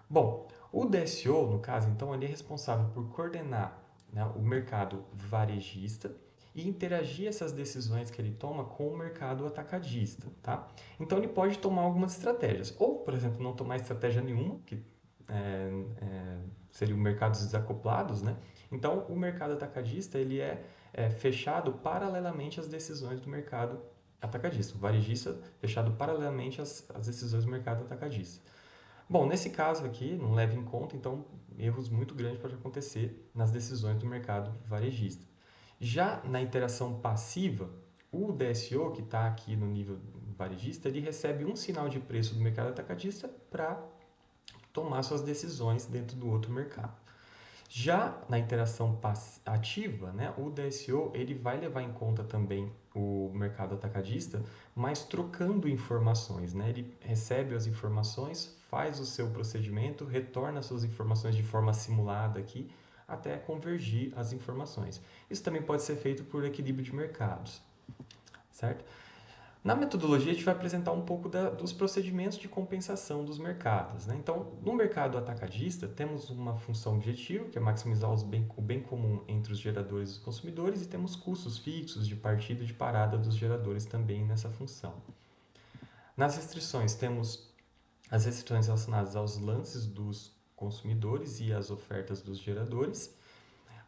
Bom, o DSO, no caso, então, ele é responsável por coordenar, né, o mercado varejista e interagir essas decisões que ele toma com o mercado atacadista, tá? Então, ele pode tomar algumas estratégias. Ou, por exemplo, não tomar estratégia nenhuma, que seriam mercados desacoplados, né? Então, o mercado atacadista ele é fechado paralelamente às decisões do mercado atacadista. O varejista fechado paralelamente às decisões do mercado atacadista. Bom, nesse caso aqui, não leva em conta, então, erros muito grandes podem acontecer nas decisões do mercado varejista. Já na interação passiva, o DSO, que está aqui no nível varejista, ele recebe um sinal de preço do mercado atacadista para tomar suas decisões dentro do outro mercado. Já na interação ativa, né, o DSO ele vai levar em conta também o mercado atacadista, mas trocando informações, né? Ele recebe as informações, faz o seu procedimento, retorna suas informações de forma simulada aqui, até convergir as informações. Isso também pode ser feito por equilíbrio de mercados, certo? Na metodologia, a gente vai apresentar um pouco dos procedimentos de compensação dos mercados, né? Então, no mercado atacadista, temos uma função objetiva, que é maximizar o bem comum entre os geradores e os consumidores, e temos custos fixos de partida e de parada dos geradores também nessa função. Nas restrições, temos as restrições relacionadas aos lances dos consumidores e às ofertas dos geradores.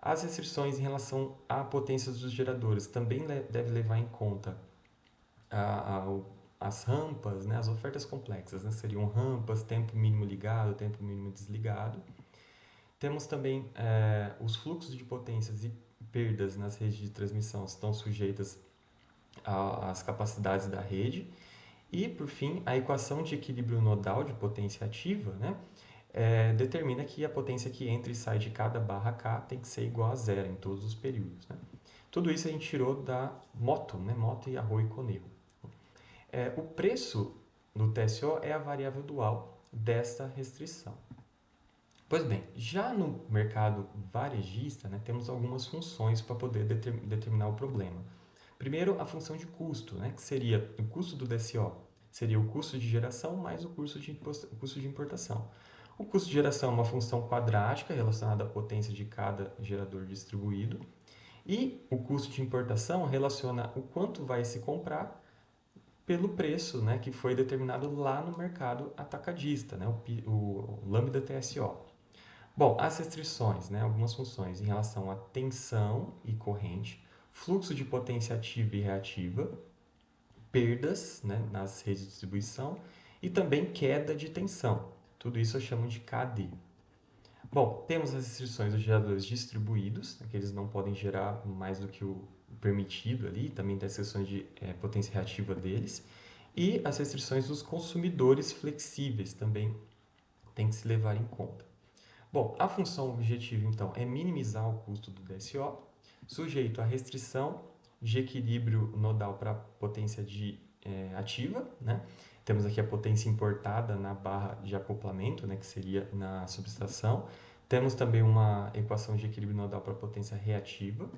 As restrições em relação à potência dos geradores também deve levar em conta as rampas, né, as ofertas complexas, né, seriam rampas, tempo mínimo ligado, tempo mínimo desligado. Temos também os fluxos de potências e perdas nas redes de transmissão estão sujeitas às capacidades da rede. E, por fim, a equação de equilíbrio nodal de potência ativa, né, determina que a potência que entra e sai de cada barra K tem que ser igual a zero em todos os períodos, né. Tudo isso a gente tirou da Moto, né, Moto e Arroyo e Conejo. O preço do TSO é a variável dual desta restrição. Pois bem, já no mercado varejista, né, temos algumas funções para poder determinar o problema. Primeiro, a função de custo, né, que seria o custo do DSO, seria o custo de geração mais o custo de importação. O custo de geração é uma função quadrática relacionada à potência de cada gerador distribuído, e o custo de importação relaciona o quanto vai se comprar pelo preço, né, que foi determinado lá no mercado atacadista, né, o lambda TSO. Bom, as restrições, né, algumas funções em relação à tensão e corrente, fluxo de potência ativa e reativa, perdas, né, nas redes de distribuição e também queda de tensão. Tudo isso eu chamo de KD. Bom, temos as restrições dos geradores distribuídos, que eles não podem gerar mais do que o permitido ali, também tem as restrições de potência reativa deles, e as restrições dos consumidores flexíveis também tem que se levar em conta. Bom, a função objetiva, então, é minimizar o custo do DSO, sujeito à restrição de equilíbrio nodal para potência ativa, né? Temos aqui a potência importada na barra de acoplamento, né, que seria na subestação. Temos também uma equação de equilíbrio nodal para potência reativa,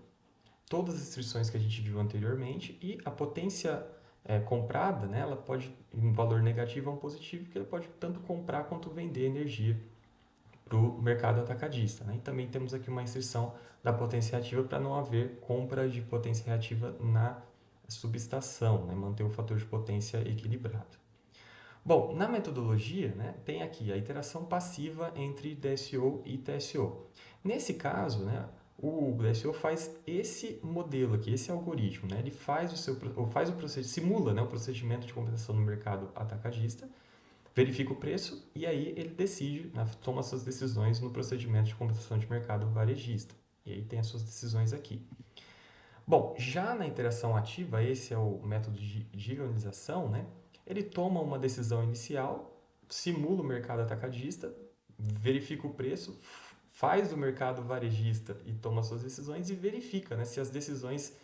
todas as restrições que a gente viu anteriormente, e a potência comprada, né, ela pode, em um valor negativo ou um positivo, que ela pode tanto comprar quanto vender energia para o mercado atacadista, né? E também temos aqui uma restrição da potência reativa para não haver compra de potência reativa na subestação, né, manter o fator de potência equilibrado. Bom, na metodologia, né, tem aqui a iteração passiva entre DSO e TSO. Nesse caso, né, o DSO faz esse modelo aqui, esse algoritmo, né, ele simula, né, o procedimento de compensação no mercado atacadista, verifica o preço e aí ele decide, né, toma suas decisões no procedimento de compensação de mercado varejista. E aí tem as suas decisões aqui. Bom, já na interação ativa, esse é o método de gironização, né? Ele toma uma decisão inicial, simula o mercado atacadista, verifica o preço, faz o mercado varejista e toma suas decisões e verifica, né, se as decisões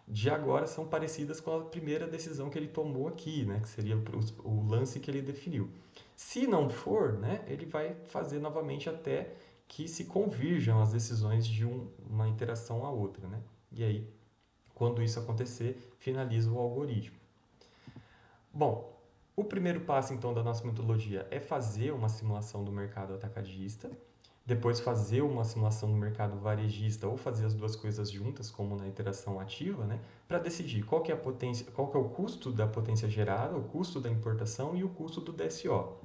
de agora são parecidas com a primeira decisão que ele tomou aqui, né, que seria o lance que ele definiu. Se não for, né, ele vai fazer novamente até que se convirjam as decisões de uma interação à outra, né? E aí, quando isso acontecer, finaliza o algoritmo. Bom, o primeiro passo, então, da nossa metodologia é fazer uma simulação do mercado atacadista, depois fazer uma simulação do mercado varejista ou fazer as duas coisas juntas, como na iteração ativa, né, para decidir qual que é a potência, qual que é o custo da potência gerada, o custo da importação e o custo do DSO.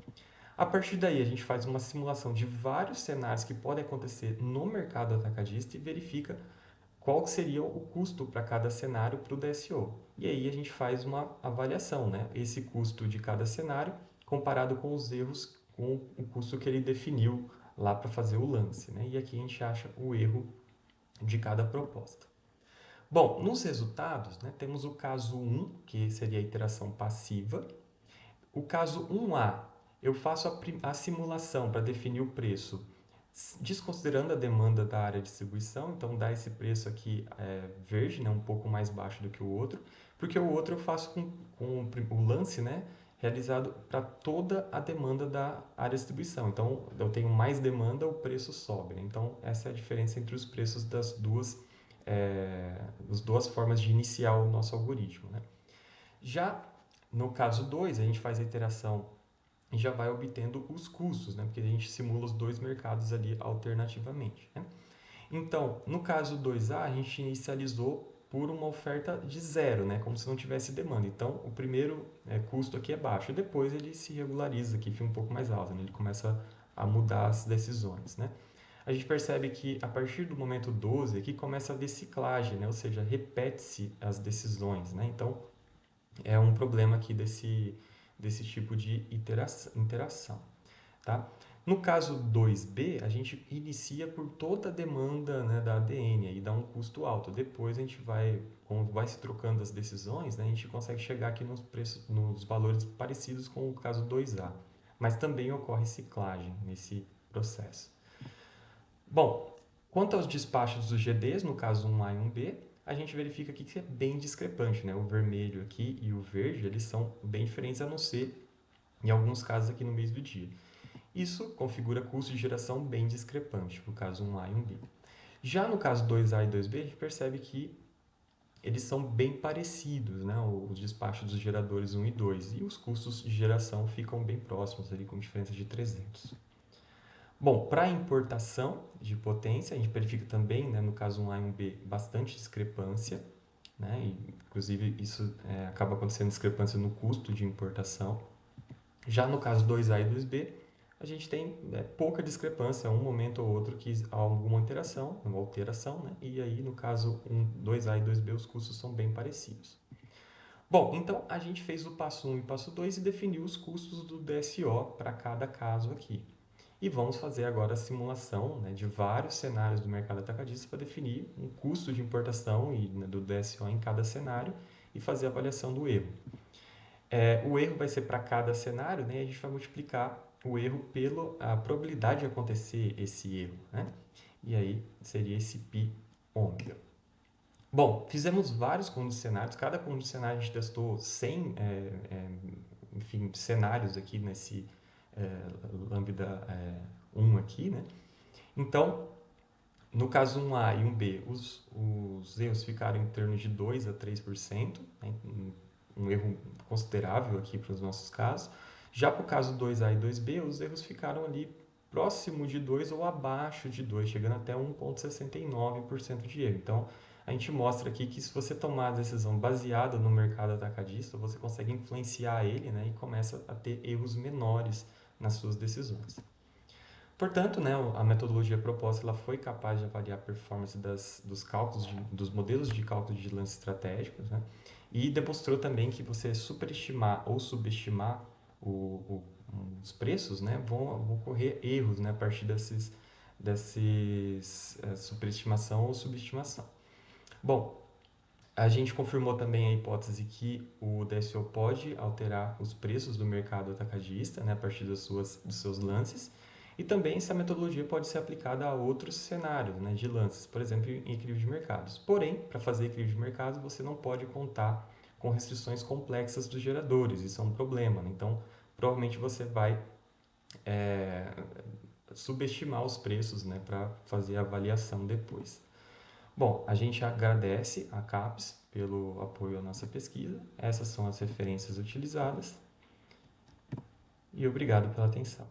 A partir daí, a gente faz uma simulação de vários cenários que podem acontecer no mercado atacadista e verifica qual seria o custo para cada cenário para o DSO. E aí a gente faz uma avaliação, né? Esse custo de cada cenário comparado com os erros, com o custo que ele definiu lá para fazer o lance, né? E aqui a gente acha o erro de cada proposta. Bom, nos resultados, né, temos o caso 1, que seria a iteração passiva. O caso 1A, eu faço a simulação para definir o preço, desconsiderando a demanda da área de distribuição, então dá esse preço aqui verde, né, um pouco mais baixo do que o outro, porque o outro eu faço com o lance, né, realizado para toda a demanda da área de distribuição. Então, eu tenho mais demanda, o preço sobe, né? Então, essa é a diferença entre os preços das duas formas de iniciar o nosso algoritmo, né? Já no caso 2, a gente faz a iteração e já vai obtendo os custos, né? Porque a gente simula os dois mercados ali alternativamente, né? Então, no caso 2A, a gente inicializou por uma oferta de zero, né? Como se não tivesse demanda. Então, o primeiro custo aqui é baixo, e depois ele se regulariza aqui, fica um pouco mais alto, né? Ele começa a mudar as decisões, né? A gente percebe que a partir do momento 12 aqui começa a deciclagem, né? Ou seja, repete-se as decisões, né? Então, é um problema aqui desse tipo de interação, tá? No caso 2B, a gente inicia por toda a demanda, né, da ADN e dá um custo alto. Depois a gente como vai se trocando as decisões, né, a gente consegue chegar aqui nos valores parecidos com o caso 2A. Mas também ocorre ciclagem nesse processo. Bom, quanto aos despachos dos GDs, no caso 1A e 1B, a gente verifica aqui que é bem discrepante, né? O vermelho aqui e o verde, eles são bem diferentes, a não ser em alguns casos aqui no mês do dia. Isso configura custo de geração bem discrepante, no caso 1A e 1B. Já no caso 2A e 2B, a gente percebe que eles são bem parecidos, né? Os despachos dos geradores 1 e 2, e os custos de geração ficam bem próximos, ali com diferença de 300. Bom, para a importação de potência, a gente verifica também, né, no caso 1A e 1B, bastante discrepância, né? E, inclusive, isso acaba acontecendo discrepância no custo de importação. Já no caso 2A e 2B, a gente tem pouca discrepância, um momento ou outro que há alguma alteração, né? E aí, no caso 2A e 2B, os custos são bem parecidos. Bom, então a gente fez o passo 1 e passo 2 e definiu os custos do DSO para cada caso aqui. E vamos fazer agora a simulação, né, de vários cenários do mercado atacadista para definir um custo de importação e, né, do DSO em cada cenário e fazer a avaliação do erro. O erro vai ser para cada cenário, né, e a gente vai multiplicar o erro pela probabilidade de acontecer esse erro, né? E aí seria esse π ômega. Bom, fizemos vários condicionários, cada condicionário a gente testou 100 cenários aqui nesse lambda 1 aqui, né? Então, no caso 1A e 1B, os erros ficaram em torno de 2 a 3%, né? Um erro considerável aqui para os nossos casos. Já para o caso 2A e 2B, os erros ficaram ali próximo de 2 ou abaixo de 2, chegando até 1,69% de erro. Então, a gente mostra aqui que se você tomar a decisão baseada no mercado atacadista, você consegue influenciar ele, né, e começa a ter erros menores nas suas decisões. Portanto, né, a metodologia proposta ela foi capaz de avaliar a performance dos cálculos, dos modelos de cálculo de lances estratégicos, né, e demonstrou também que você superestimar ou subestimar os preços, né, vão ocorrer erros, né, a partir desses superestimação ou subestimação. Bom, A gente confirmou também a hipótese que o DSO pode alterar os preços do mercado atacadista, né, a partir dos seus lances, e também essa metodologia pode ser aplicada a outros cenários, né, de lances, por exemplo, em equilíbrio de mercados. Porém, para fazer equilíbrio de mercados, você não pode contar com restrições complexas dos geradores, isso é um problema, né? Então, provavelmente você vai subestimar os preços, né, para fazer a avaliação depois. Bom, a gente agradece a CAPES pelo apoio à nossa pesquisa. Essas são as referências utilizadas. E obrigado pela atenção.